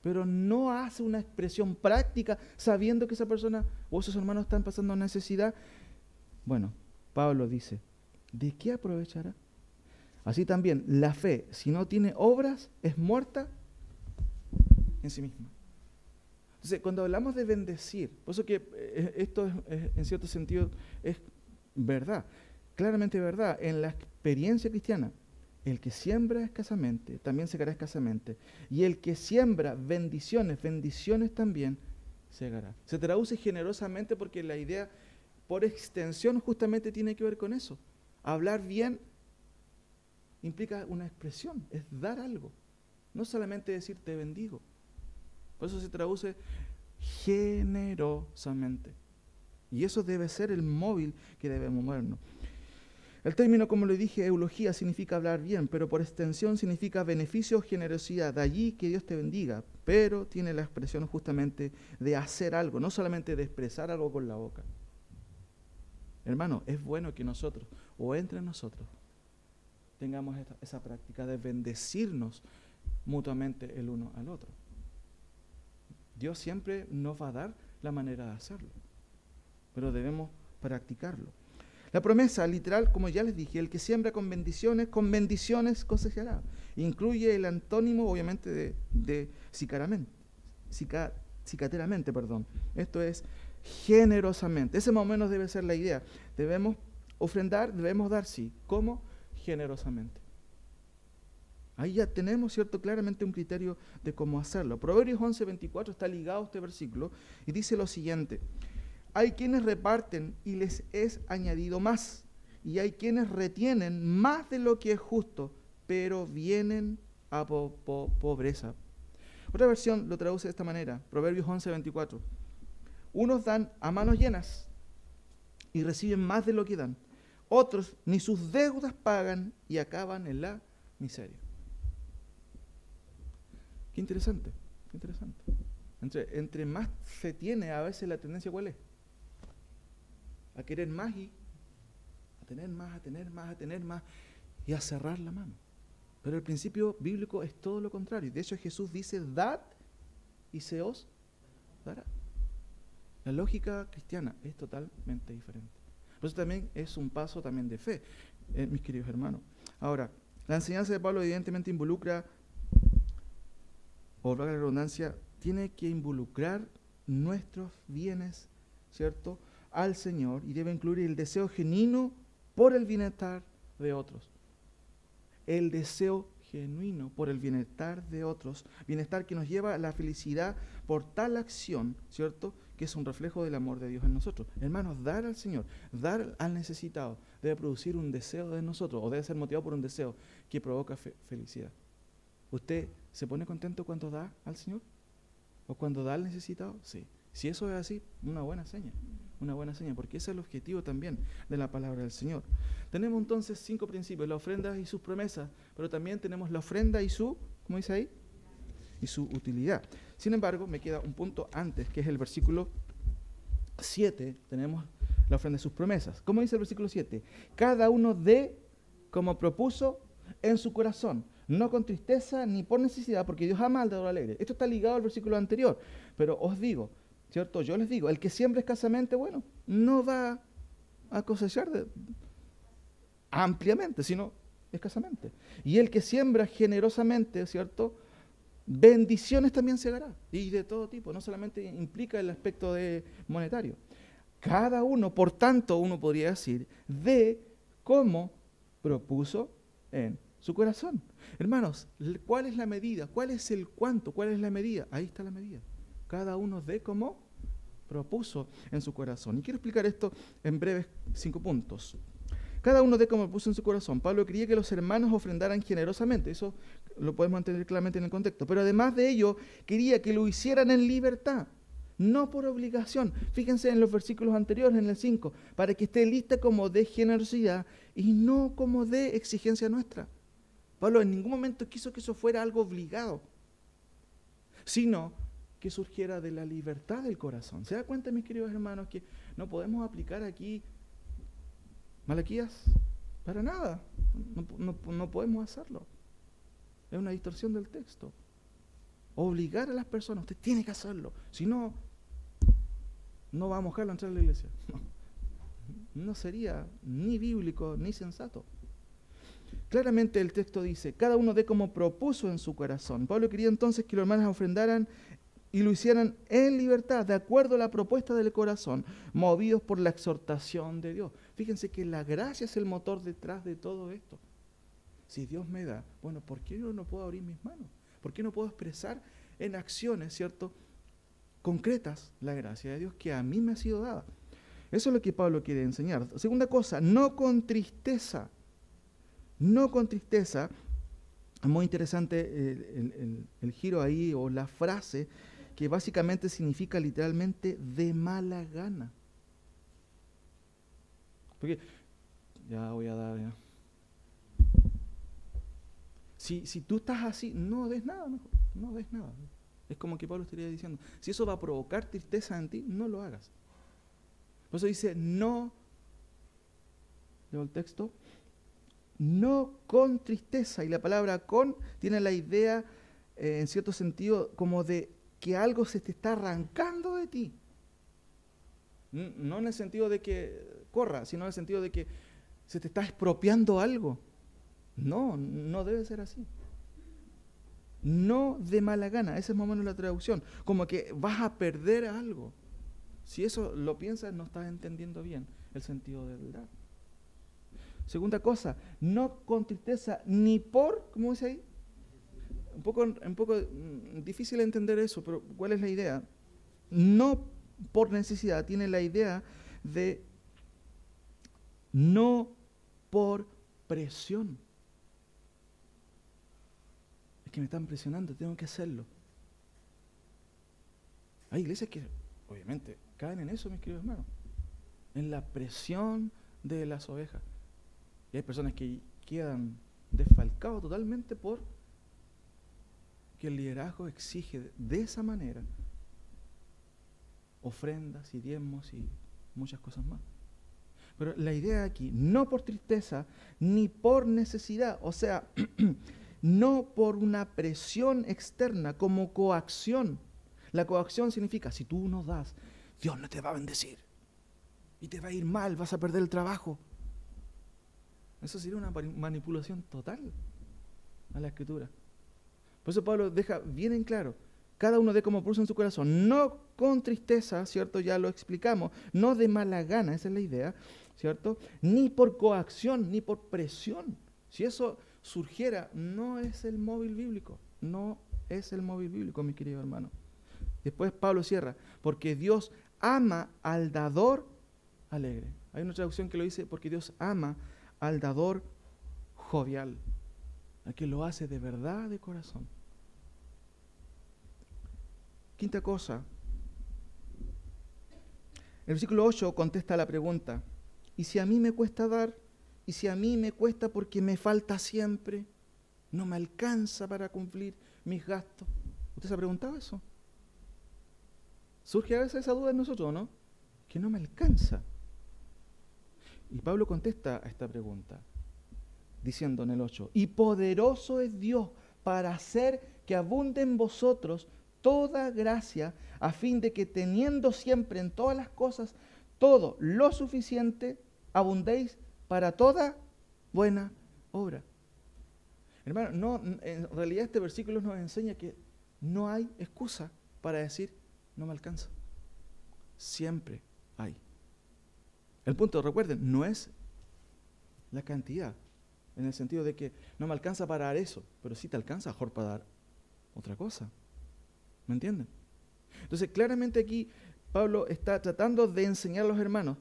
[SPEAKER 2] Pero no hace una expresión práctica sabiendo que esa persona o esos hermanos están pasando necesidad. Bueno, Pablo dice, ¿de qué aprovechará? Así también, la fe, si no tiene obras, es muerta en sí misma. Entonces, cuando hablamos de bendecir, por eso que esto en cierto sentido es verdad, claramente verdad, en la experiencia cristiana, el que siembra escasamente, también segará escasamente, y el que siembra bendiciones, bendiciones también segará. Se traduce generosamente porque la idea, por extensión, justamente tiene que ver con eso. Hablar bien implica una expresión, es dar algo, no solamente decir te bendigo. Por eso se traduce generosamente. Y eso debe ser el móvil que debemos movernos. El término, como le dije, eulogía, significa hablar bien, pero por extensión significa beneficio o generosidad. De allí que Dios te bendiga, pero tiene la expresión justamente de hacer algo, no solamente de expresar algo con la boca. Hermano, es bueno que nosotros, o entre nosotros, tengamos esa práctica de bendecirnos mutuamente el uno al otro. Dios siempre nos va a dar la manera de hacerlo, pero debemos practicarlo. La promesa literal, como ya les dije, el que siembra con bendiciones cosechará. Incluye el antónimo, obviamente, de cicateramente, perdón. Esto es generosamente. Ese más o menos debe ser la idea. Debemos ofrendar, debemos dar, sí. ¿Cómo? Generosamente. Ahí ya tenemos, ¿cierto?, claramente un criterio de cómo hacerlo. Proverbios 11:24 está ligado a este versículo y dice lo siguiente: hay quienes reparten y les es añadido más, y hay quienes retienen más de lo que es justo, pero vienen a pobreza. Otra versión lo traduce de esta manera, Proverbios 11:24. Unos dan a manos llenas y reciben más de lo que dan. Otros ni sus deudas pagan y acaban en la miseria. Qué interesante, qué interesante. Entre más se tiene, a veces la tendencia, ¿cuál es? A querer más y a tener más, a tener más, a tener más y a cerrar la mano. Pero el principio bíblico es todo lo contrario. De hecho, Jesús dice, dad y se os dará. La lógica cristiana es totalmente diferente. Por eso también es un paso también de fe, mis queridos hermanos. Ahora, la enseñanza de Pablo evidentemente involucra, o valga la redundancia, tiene que involucrar nuestros bienes, ¿cierto?, al Señor, y debe incluir el deseo genuino por el bienestar de otros. El deseo genuino por el bienestar de otros, bienestar que nos lleva a la felicidad por tal acción, ¿cierto?, que es un reflejo del amor de Dios en nosotros. Hermanos, dar al Señor, dar al necesitado, debe producir un deseo de nosotros, o debe ser motivado por un deseo que provoca felicidad. ¿Usted se pone contento cuando da al Señor? ¿O cuando da al necesitado? Sí. Si eso es así, una buena seña, porque ese es el objetivo también de la palabra del Señor. Tenemos entonces 5 principios: la ofrenda y sus promesas, pero también tenemos la ofrenda y su, ¿cómo dice ahí?, y su utilidad. Sin embargo, me queda un punto antes, que es el versículo 7, tenemos la ofrenda y sus promesas. ¿Cómo dice el versículo 7? Cada uno dé como propuso en su corazón, no con tristeza ni por necesidad, porque Dios ama al dador alegre. Esto está ligado al versículo anterior, pero os digo, ¿cierto? Yo les digo, el que siembra escasamente, bueno, no va a cosechar ampliamente, sino escasamente. Y el que siembra generosamente, ¿cierto?, bendiciones también segará, y de todo tipo, no solamente implica el aspecto monetario. Cada uno, por tanto, uno podría decir, de cómo propuso en su corazón. Hermanos, ¿cuál es la medida? ¿Cuál es el cuánto? ¿Cuál es la medida? Ahí está la medida. Cada uno de cómo propuso en su corazón. Y quiero explicar esto en breves 5 puntos. Cada uno de cómo propuso en su corazón. Pablo quería que los hermanos ofrendaran generosamente. Eso lo podemos entender claramente en el contexto. Pero además de ello, quería que lo hicieran en libertad, no por obligación. Fíjense en los versículos anteriores, en el 5, para que esté lista como de generosidad y no como de exigencia nuestra. Pablo en ningún momento quiso que eso fuera algo obligado, sino que surgiera de la libertad del corazón. ¿Se da cuenta, mis queridos hermanos, que no podemos aplicar aquí Malaquías? Para nada. No podemos hacerlo. Es una distorsión del texto. Obligar a las personas, usted tiene que hacerlo. Si no, no va a mojarlo a entrar a la iglesia. No sería ni bíblico ni sensato. Claramente el texto dice, cada uno dé como propuso en su corazón. Pablo quería entonces que los hermanos ofrendaran y lo hicieran en libertad, de acuerdo a la propuesta del corazón, movidos por la exhortación de Dios. Fíjense que la gracia es el motor detrás de todo esto. Si Dios me da, bueno, ¿por qué yo no puedo abrir mis manos? ¿Por qué no puedo expresar en acciones, ¿cierto?, concretas la gracia de Dios que a mí me ha sido dada? Eso es lo que Pablo quiere enseñar. Segunda cosa, no con tristeza. No con tristeza. Es muy interesante el giro ahí, o la frase, que básicamente significa literalmente de mala gana. Porque, ya voy a dar, ya. Si tú estás así, no des nada, mejor, no des nada. Es como que Pablo estaría diciendo, si eso va a provocar tristeza en ti, no lo hagas. Por eso dice, no, leo el texto, no con tristeza. Y la palabra con tiene la idea, en cierto sentido, como de que algo se te está arrancando de ti. No en el sentido de que corra, sino en el sentido de que se te está expropiando algo. No debe ser así. No de mala gana, esa es más o menos la traducción. Como que vas a perder algo. Si eso lo piensas, no estás entendiendo bien el sentido del dar. Segunda cosa, no con tristeza, ni por, ¿cómo dice ahí? Un poco difícil entender eso, pero ¿cuál es la idea? No por necesidad, tiene la idea de no por presión. Es que me están presionando, tengo que hacerlo. Hay iglesias que, obviamente, caen en eso, mis queridos hermanos, en la presión de las ovejas. Y hay personas que quedan desfalcados totalmente por que el liderazgo exige de esa manera ofrendas y diezmos y muchas cosas más. Pero la idea aquí, no por tristeza ni por necesidad, o sea, no por una presión externa como coacción. La coacción significa, si tú no das, Dios no te va a bendecir y te va a ir mal, vas a perder el trabajo. Eso sería una manipulación total a la Escritura. Por eso Pablo deja bien en claro, cada uno dé como propuso en su corazón, no con tristeza, ¿cierto? Ya lo explicamos, no de mala gana, esa es la idea, ¿cierto? Ni por coacción, ni por presión. Si eso surgiera, no es el móvil bíblico, no es el móvil bíblico, mi querido hermano. Después Pablo cierra, porque Dios ama al dador alegre. Hay una traducción que lo dice, porque Dios ama al dador jovial, al que lo hace de verdad, de corazón. Quinta cosa, el versículo 8 contesta la pregunta, ¿y si a mí me cuesta dar? ¿Y si a mí me cuesta porque me falta siempre? ¿No me alcanza para cumplir mis gastos? ¿Usted se ha preguntado eso? Surge a veces esa duda en nosotros, ¿no? Que no me alcanza. Y Pablo contesta a esta pregunta, diciendo en el 8, y poderoso es Dios para hacer que abunde en vosotros toda gracia, a fin de que teniendo siempre en todas las cosas todo lo suficiente, abundéis para toda buena obra. Hermano, en realidad este versículo nos enseña que no hay excusa para decir, no me alcanza. Siempre hay. El punto, recuerden, no es la cantidad, en el sentido de que no me alcanza para dar eso, pero sí te alcanza mejor para dar otra cosa. ¿Me entienden? Entonces, claramente aquí Pablo está tratando de enseñar a los hermanos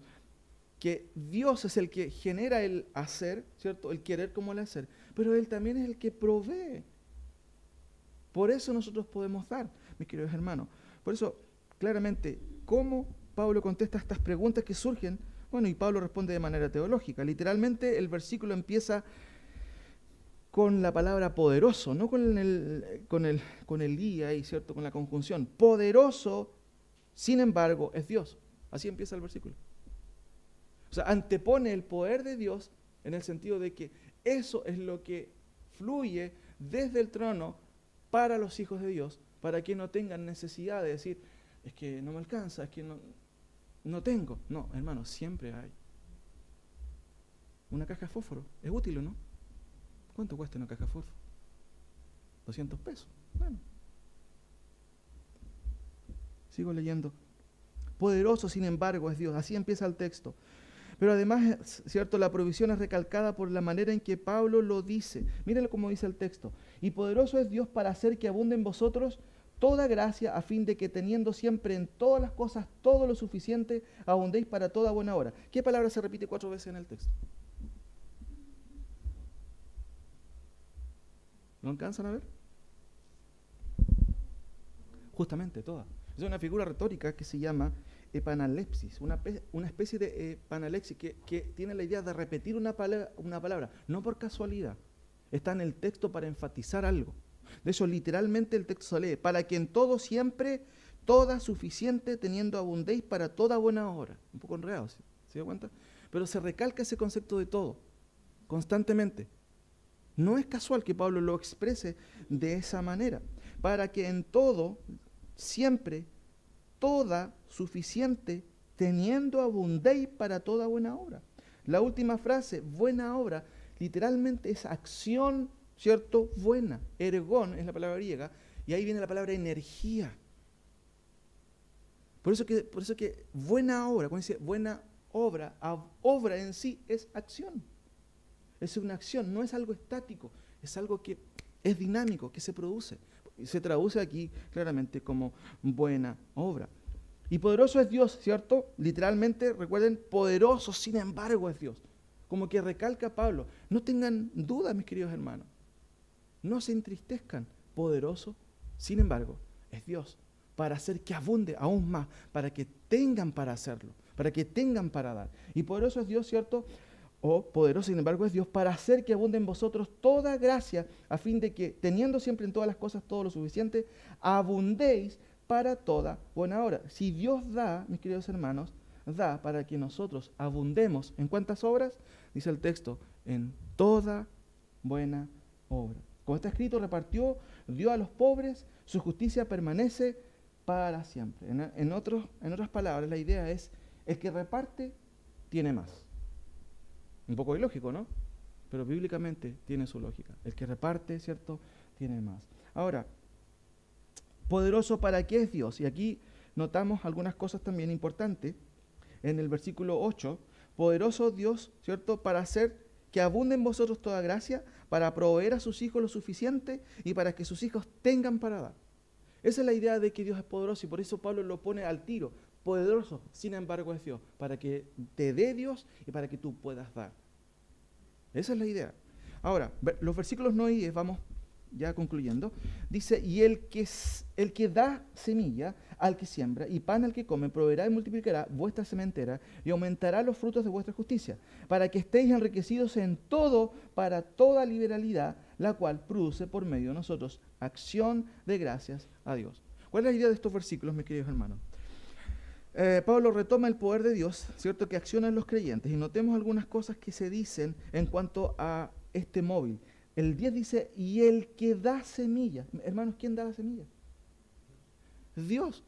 [SPEAKER 2] que Dios es el que genera el hacer, ¿cierto? El querer como el hacer, pero Él también es el que provee. Por eso nosotros podemos dar, mis queridos hermanos. Por eso, claramente, ¿cómo Pablo contesta estas preguntas que surgen? Bueno, y Pablo responde de manera teológica. Literalmente el versículo empieza con la palabra poderoso, no con el i ahí, ¿cierto? Con la conjunción. Poderoso, sin embargo, es Dios. Así empieza el versículo. O sea, antepone el poder de Dios en el sentido de que eso es lo que fluye desde el trono para los hijos de Dios, para que no tengan necesidad de decir, es que no me alcanza, es que no tengo. No, hermano, siempre hay. Una caja de fósforo, ¿es útil o no? ¿Cuánto cuesta una caja de fósforo? 200 pesos. Bueno. Sigo leyendo. Poderoso, sin embargo, es Dios. Así empieza el texto. Pero además, ¿cierto? La provisión es recalcada por la manera en que Pablo lo dice. Mírenlo como dice el texto. Y poderoso es Dios para hacer que abunde en vosotros toda gracia, a fin de que teniendo siempre en todas las cosas todo lo suficiente, abundéis para toda buena obra. ¿Qué palabra se repite 4 veces en el texto? ¿Lo alcanzan a ver? Justamente toda. Es una figura retórica que se llama epanalepsis, una especie de epanalepsis que tiene la idea de repetir una palabra, no por casualidad. Está en el texto para enfatizar algo. De hecho, literalmente el texto se lee, para que en todo siempre, toda suficiente, teniendo abundéis para toda buena obra. Un poco enredado, ¿se da cuenta? Pero se recalca ese concepto de todo, constantemente. No es casual que Pablo lo exprese de esa manera. Para que en todo, siempre, toda suficiente, teniendo abundéis para toda buena obra. La última frase, buena obra, literalmente es acción, ¿cierto? Buena. Ergón es la palabra griega, y ahí viene la palabra energía. Por eso que buena obra, cuando dice buena obra, obra en sí es acción. Es una acción, no es algo estático, es algo que es dinámico, que se produce. Se traduce aquí claramente como buena obra. Y poderoso es Dios, ¿cierto? Literalmente, recuerden, poderoso, sin embargo, es Dios. Como que recalca Pablo. No tengan duda, mis queridos hermanos. No se entristezcan. Poderoso, sin embargo, es Dios. Para hacer que abunde aún más, para que tengan para hacerlo, para que tengan para dar. Y poderoso es Dios, ¿cierto? O poderoso, sin embargo, es Dios para hacer que abunde en vosotros toda gracia, a fin de que, teniendo siempre en todas las cosas todo lo suficiente, abundéis para toda buena obra. Si Dios da, mis queridos hermanos, da para que nosotros abundemos. ¿En cuántas obras? Dice el texto, en toda buena obra. Como está escrito, repartió, dio a los pobres, su justicia permanece para siempre. En otras palabras, la idea es, el que reparte tiene más. Un poco ilógico, ¿no? Pero bíblicamente tiene su lógica. El que reparte, ¿cierto?, tiene más. Ahora, poderoso para qué es Dios. Y aquí notamos algunas cosas también importantes. En el versículo 8, poderoso Dios, ¿cierto?, para hacer que abunde en vosotros toda gracia, para proveer a sus hijos lo suficiente y para que sus hijos tengan para dar. Esa es la idea de que Dios es poderoso y por eso Pablo lo pone al tiro. Poderoso, sin embargo, es Dios, para que te dé Dios y para que tú puedas dar. Esa es la idea. Ahora, los versículos 9 y 10, vamos ya concluyendo. Dice, y el que da semilla al que siembra y pan al que come, proveerá y multiplicará vuestra sementera y aumentará los frutos de vuestra justicia, para que estéis enriquecidos en todo para toda liberalidad, la cual produce por medio de nosotros acción de gracias a Dios. ¿Cuál es la idea de estos versículos, mis queridos hermanos? Pablo retoma el poder de Dios, ¿cierto?, que acciona en los creyentes, y notemos algunas cosas que se dicen en cuanto a este móvil. El 10 dice, y el que da semilla. Hermanos, ¿quién da la semilla? Dios.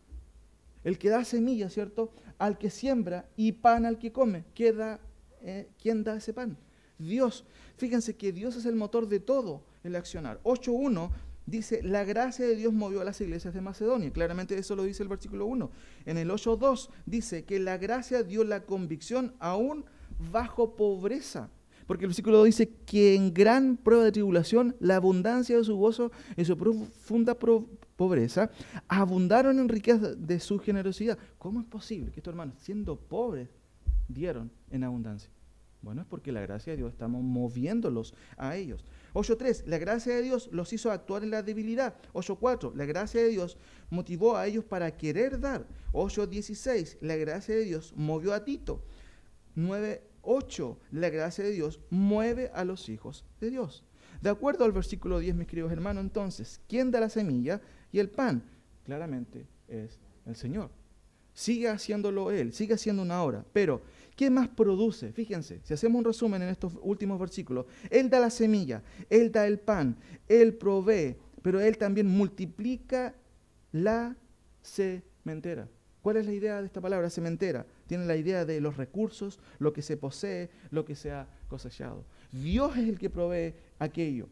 [SPEAKER 2] El que da semilla, ¿cierto?, al que siembra y pan al que come. ¿Quién da ese pan? Dios. Fíjense que Dios es el motor de todo el accionar. 8.1 dice, la gracia de Dios movió a las iglesias de Macedonia. Claramente eso lo dice el versículo 1. En el 8.2 dice que la gracia dio la convicción aún bajo pobreza. Porque el versículo 2 dice que en gran prueba de tribulación, la abundancia de su gozo y su profunda pobreza abundaron en riqueza de su generosidad. ¿Cómo es posible que estos hermanos, siendo pobres, dieron en abundancia? Bueno, es porque la gracia de Dios estamos moviéndolos a ellos. 8.3, la gracia de Dios los hizo actuar en la debilidad. 8.4, la gracia de Dios motivó a ellos para querer dar. 8.16, la gracia de Dios movió a Tito. 9.8, la gracia de Dios mueve a los hijos de Dios. De acuerdo al versículo 10, mis queridos hermanos, entonces, ¿quién da la semilla y el pan? Claramente es el Señor. Sigue haciéndolo Él, sigue haciendo una obra. Pero, ¿Qué más produce? Fíjense, si hacemos un resumen en estos últimos versículos, Él da la semilla, Él da el pan, Él provee, pero Él también multiplica la sementera. ¿Cuál es la idea de esta palabra sementera? Tiene la idea de los recursos, lo que se posee, lo que se ha cosechado. Dios es el que provee aquello.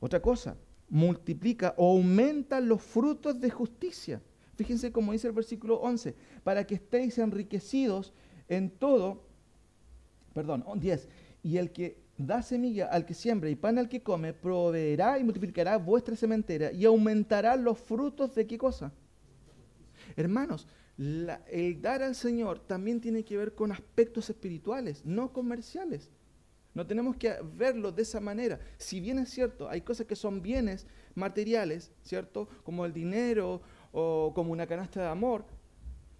[SPEAKER 2] Otra cosa, multiplica o aumenta los frutos de justicia. Fíjense cómo dice el versículo 11, para que estéis enriquecidos en todo, 10, y el que da semilla al que siembra y pan al que come, proveerá y multiplicará vuestra sementera y aumentará los frutos de ¿qué cosa? Hermanos, el dar al Señor también tiene que ver con aspectos espirituales, no comerciales. No tenemos que verlo de esa manera. Si bien es cierto, hay cosas que son bienes materiales, ¿cierto? Como el dinero o como una canasta de amor,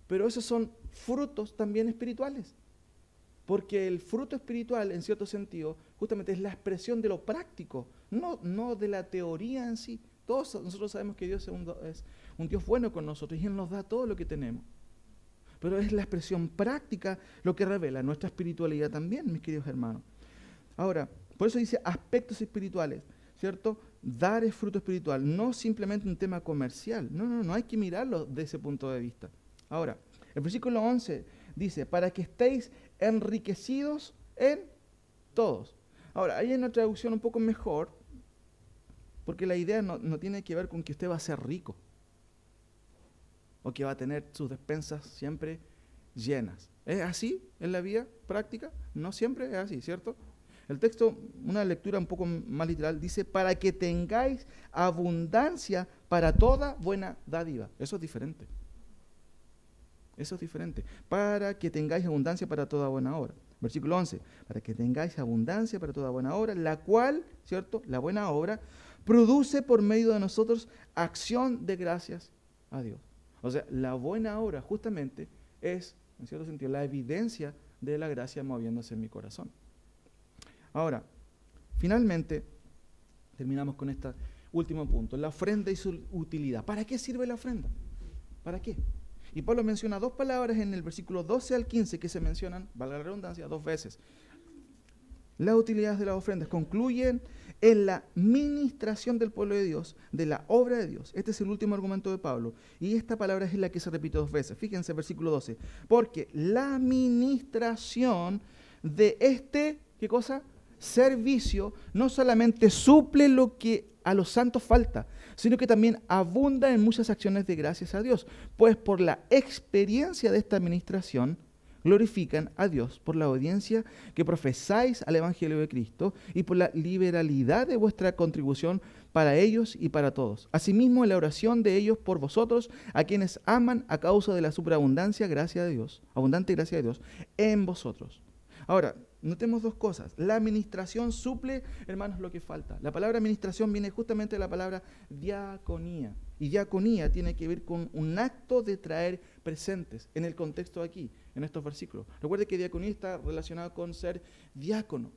[SPEAKER 2] pero esos son frutos también espirituales. Porque el fruto espiritual, en cierto sentido, justamente es la expresión de lo práctico, no de la teoría en sí. Todos nosotros sabemos que Dios es un Dios bueno con nosotros y Él nos da todo lo que tenemos. Pero es la expresión práctica lo que revela nuestra espiritualidad también, mis queridos hermanos. Ahora, por eso dice aspectos espirituales, ¿cierto? Dar es fruto espiritual, no simplemente un tema comercial. No hay que mirarlo desde ese punto de vista. Ahora, el versículo 11 dice, para que estéis enriquecidos en todos. Ahora, hay una traducción un poco mejor, porque la idea no tiene que ver con que usted va a ser rico, o que va a tener sus despensas siempre llenas. ¿Es así en la vida práctica? No siempre es así, ¿cierto? El texto, una lectura un poco más literal, dice, para que tengáis abundancia para toda buena dádiva. Eso es diferente. Eso es diferente. Para que tengáis abundancia para toda buena obra. Versículo 11, para que tengáis abundancia para toda buena obra, la cual, ¿cierto? La buena obra produce por medio de nosotros acción de gracias a Dios. O sea, la buena obra justamente es, en cierto sentido, la evidencia de la gracia moviéndose en mi corazón. Ahora, finalmente, terminamos con este último punto, la ofrenda y su utilidad. ¿Para qué sirve la ofrenda? ¿Para qué? Y Pablo menciona dos palabras en el versículo 12 al 15 que se mencionan, valga la redundancia, 2 veces. Las utilidades de las ofrendas concluyen en la ministración del pueblo de Dios, de la obra de Dios. Este es el último argumento de Pablo. Y esta palabra es la que se repite 2 veces. Fíjense, versículo 12. Porque la ministración de este, ¿qué cosa? Servicio no solamente suple lo que a los santos falta, sino que también abunda en muchas acciones de gracias a Dios, pues por la experiencia de esta administración glorifican a Dios por la obediencia que profesáis al Evangelio de Cristo y por la liberalidad de vuestra contribución para ellos y para todos. Asimismo, en la oración de ellos por vosotros, a quienes aman a causa de la superabundancia gracia de Dios, abundante gracia de Dios en vosotros. Ahora, notemos 2 cosas. La administración suple, hermanos, lo que falta. La palabra administración viene justamente de la palabra diaconía. Y diaconía tiene que ver con un acto de traer presentes en el contexto de aquí, en estos versículos. Recuerde que diaconía está relacionado con ser diácono,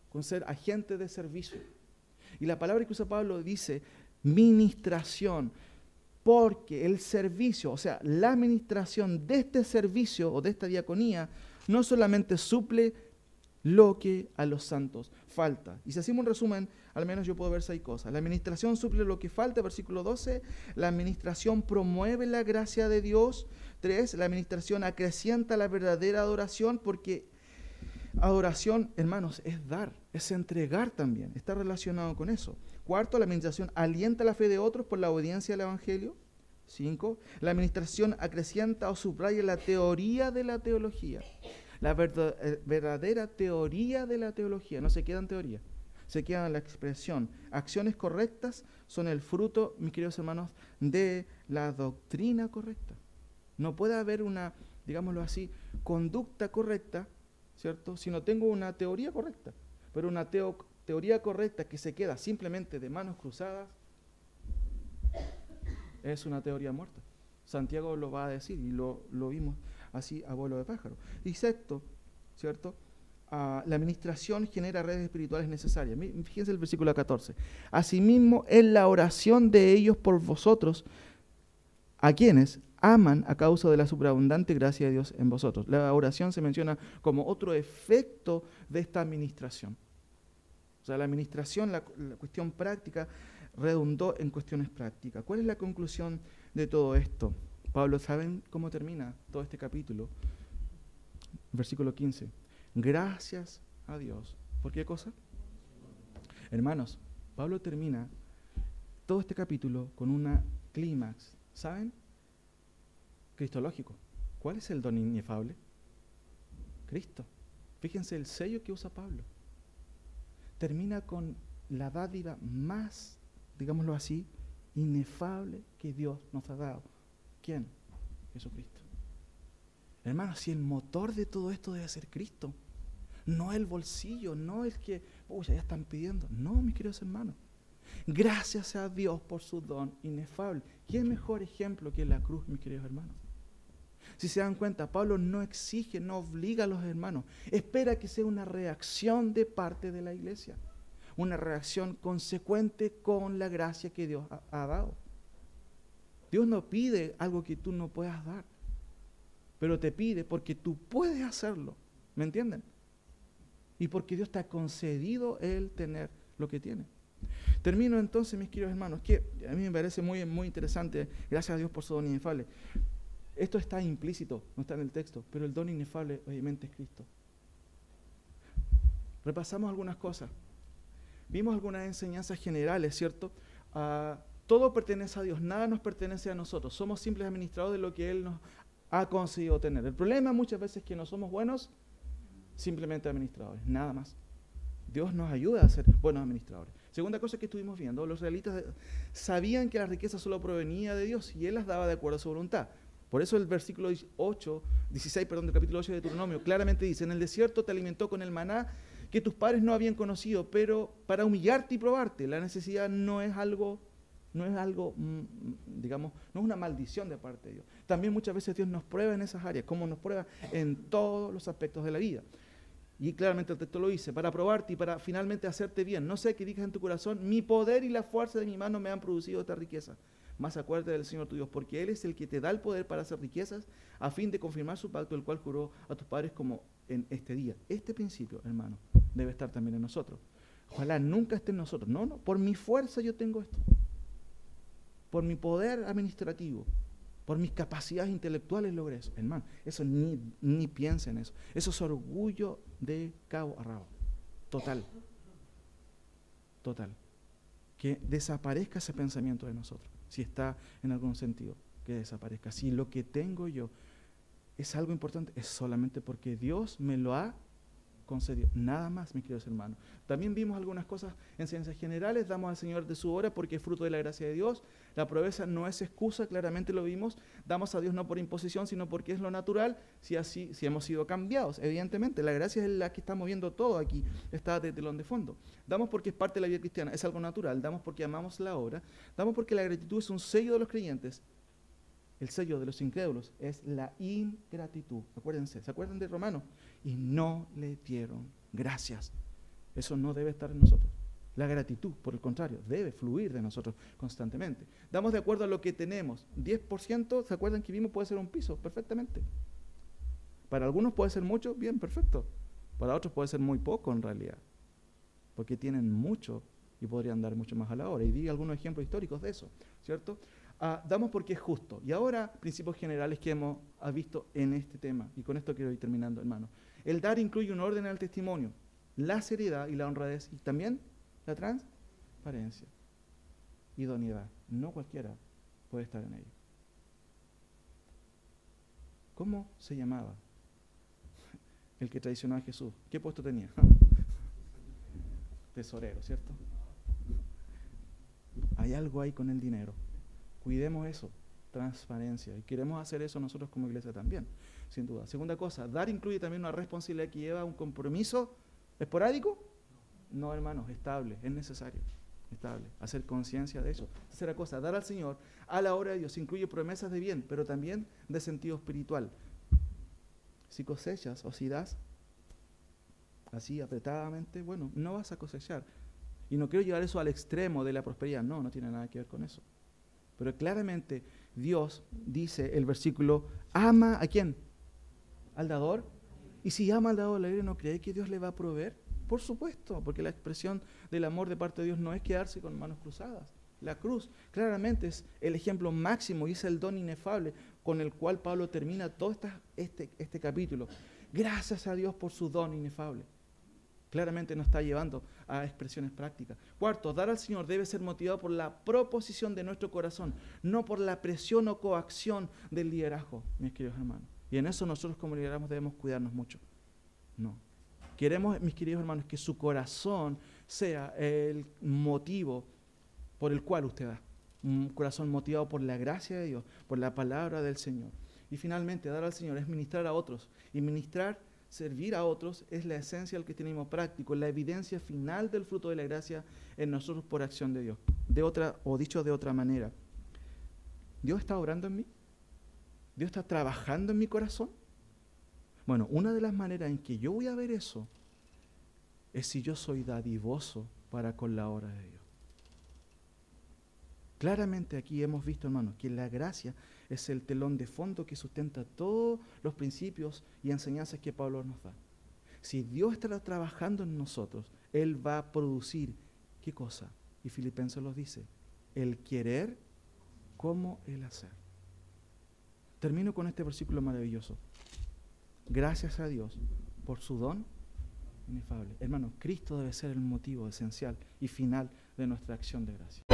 [SPEAKER 2] con ser agente de servicio. Y la palabra que usa Pablo dice ministración, porque el servicio, o sea, la administración de este servicio o de esta diaconía, no solamente suple lo que a los santos falta. Y si hacemos un resumen, al menos yo puedo ver 6 cosas. La administración suple lo que falta, versículo 12. La administración promueve la gracia de Dios. 3, la administración acrecienta la verdadera adoración, porque adoración, hermanos, es dar, es entregar también. Está relacionado con eso. 4, la administración alienta la fe de otros por la obediencia al Evangelio. 5, la administración acrecienta o subraya la teoría de la teología. La verdadera teoría de la teología, no se queda en teoría, se queda en la expresión. Acciones correctas son el fruto, mis queridos hermanos, de la doctrina correcta. No puede haber una, digámoslo así, conducta correcta, ¿cierto? Si no tengo una teoría correcta, pero una teoría correcta que se queda simplemente de manos cruzadas, es una teoría muerta. Santiago lo va a decir y lo vimos así a vuelo de pájaro. Y sexto, ¿cierto? La administración genera redes espirituales necesarias. Fíjense el versículo 14. Asimismo, en la oración de ellos por vosotros, a quienes aman a causa de la superabundante gracia de Dios en vosotros. La oración se menciona como otro efecto de esta administración. O sea, la administración, la cuestión práctica, redundó en cuestiones prácticas. ¿Cuál es la conclusión de todo esto? Pablo, ¿saben cómo termina todo este capítulo? Versículo 15. Gracias a Dios. ¿Por qué cosa? Hermanos, Pablo termina todo este capítulo con una clímax. ¿Saben? Cristológico. ¿Cuál es el don inefable? Cristo. Fíjense el sello que usa Pablo. Termina con la dádiva más, digámoslo así, inefable que Dios nos ha dado. ¿Quién? Jesucristo. Hermanos, si el motor de todo esto debe ser Cristo, no el bolsillo, no el que, ya están pidiendo. No, mis queridos hermanos. Gracias a Dios por su don inefable. ¿Qué mejor ejemplo que la cruz, mis queridos hermanos? Si se dan cuenta, Pablo no exige, no obliga a los hermanos. Espera que sea una reacción de parte de la iglesia. Una reacción consecuente con la gracia que Dios ha dado. Dios no pide algo que tú no puedas dar, pero te pide porque tú puedes hacerlo. ¿Me entienden? Y porque Dios te ha concedido el tener lo que tiene. Termino entonces, mis queridos hermanos, que a mí me parece muy, muy interesante. Gracias a Dios por su don inefable. Esto está implícito, no está en el texto, pero el don inefable obviamente es Cristo. Repasamos algunas cosas. Vimos algunas enseñanzas generales, ¿cierto? Todo pertenece a Dios, nada nos pertenece a nosotros. Somos simples administradores de lo que Él nos ha conseguido tener. El problema muchas veces es que no somos buenos, simplemente administradores, nada más. Dios nos ayuda a ser buenos administradores. Segunda cosa que estuvimos viendo, los israelitas sabían que la riqueza solo provenía de Dios y Él las daba de acuerdo a su voluntad. Por eso el versículo 16 del capítulo 8 de Deuteronomio claramente dice: en el desierto te alimentó con el maná que tus padres no habían conocido, pero para humillarte y probarte. La necesidad no es algo, digamos, no es una maldición de parte de Dios. También muchas veces Dios nos prueba en esas áreas, como nos prueba en todos los aspectos de la vida. Y claramente el texto lo dice, para probarte y para finalmente hacerte bien. No sé qué digas en tu corazón: mi poder y la fuerza de mi mano me han producido esta riqueza. Más acuérdate del Señor tu Dios, porque Él es el que te da el poder para hacer riquezas, a fin de confirmar su pacto, el cual juró a tus padres como en este día. Este principio, hermano, debe estar también en nosotros. Ojalá nunca esté en nosotros. No, por mi fuerza yo tengo esto. Por mi poder administrativo, por mis capacidades intelectuales logré eso. Hermano, eso ni piensa en eso. Eso es orgullo de cabo a rabo. Total. Que desaparezca ese pensamiento de nosotros. Si está en algún sentido, que desaparezca. Si lo que tengo yo es algo importante, es solamente porque Dios me lo ha concedido. Nada más, mis queridos hermanos. También vimos algunas cosas en ciencias generales. Damos al Señor de su obra porque es fruto de la gracia de Dios. La pobreza no es excusa, claramente lo vimos. Damos a Dios no por imposición, sino porque es lo natural, si hemos sido cambiados. Evidentemente, la gracia es la que está moviendo todo aquí, está de telón de fondo. Damos porque es parte de la vida cristiana, es algo natural. Damos porque amamos la obra. Damos porque la gratitud es un sello de los creyentes. El sello de los incrédulos es la ingratitud. Acuérdense, ¿se acuerdan de Romanos? Y no le dieron gracias. Eso no debe estar en nosotros. La gratitud, por el contrario, debe fluir de nosotros constantemente. Damos de acuerdo a lo que tenemos. 10%, ¿se acuerdan que vimos? Puede ser un piso, perfectamente. Para algunos puede ser mucho, bien, perfecto. Para otros puede ser muy poco en realidad. Porque tienen mucho y podrían dar mucho más a la hora. Y di algunos ejemplos históricos de eso, ¿cierto? Damos porque es justo. Y ahora, principios generales que hemos visto en este tema. Y con esto quiero ir terminando, hermano. El dar incluye un orden al testimonio, la seriedad y la honradez, y también la transparencia. Idoneidad. No cualquiera puede estar en ello. ¿Cómo se llamaba el que traicionó a Jesús? ¿Qué puesto tenía? Tesorero, ¿cierto? Hay algo ahí con el dinero. Cuidemos eso, transparencia. Y queremos hacer eso nosotros como iglesia también, sin duda. Segunda cosa, dar incluye también una responsabilidad que lleva a un compromiso esporádico. No, hermanos, estable, es necesario. Estable, hacer conciencia de eso. Tercera cosa, dar al Señor a la obra de Dios incluye promesas de bien, pero también de sentido espiritual. Si cosechas o si das así apretadamente, bueno, no vas a cosechar. Y no quiero llevar eso al extremo de la prosperidad, no tiene nada que ver con eso. Pero claramente Dios, dice el versículo, ama ¿a quién? Al dador. Y si ama al dador alegre, ¿no cree que Dios le va a proveer? Por supuesto, porque la expresión del amor de parte de Dios no es quedarse con manos cruzadas. La cruz claramente es el ejemplo máximo y es el don inefable con el cual Pablo termina todo este capítulo. Gracias a Dios por su don inefable. Claramente nos está llevando a expresiones prácticas. Cuarto, dar al Señor debe ser motivado por la proposición de nuestro corazón, no por la presión o coacción del liderazgo, mis queridos hermanos. Y en eso nosotros como liderazgo debemos cuidarnos mucho. No. Queremos, mis queridos hermanos, que su corazón sea el motivo por el cual usted da. Un corazón motivado por la gracia de Dios, por la palabra del Señor. Y finalmente, dar al Señor es ministrar a otros. Y ministrar, servir a otros, es la esencia del cristianismo práctico, la evidencia final del fruto de la gracia en nosotros por acción de Dios. Dicho de otra manera, ¿Dios está obrando en mí? ¿Dios está trabajando en mi corazón? Bueno, una de las maneras en que yo voy a ver eso es si yo soy dadivoso para con la obra de Dios. Claramente aquí hemos visto, hermanos, que la gracia es el telón de fondo que sustenta todos los principios y enseñanzas que Pablo nos da. Si Dios está trabajando en nosotros, Él va a producir, ¿qué cosa? Y Filipenses los dice, el querer como el hacer. Termino con este versículo maravilloso. Gracias a Dios por su don inefable. Hermanos, Cristo debe ser el motivo esencial y final de nuestra acción de gracia.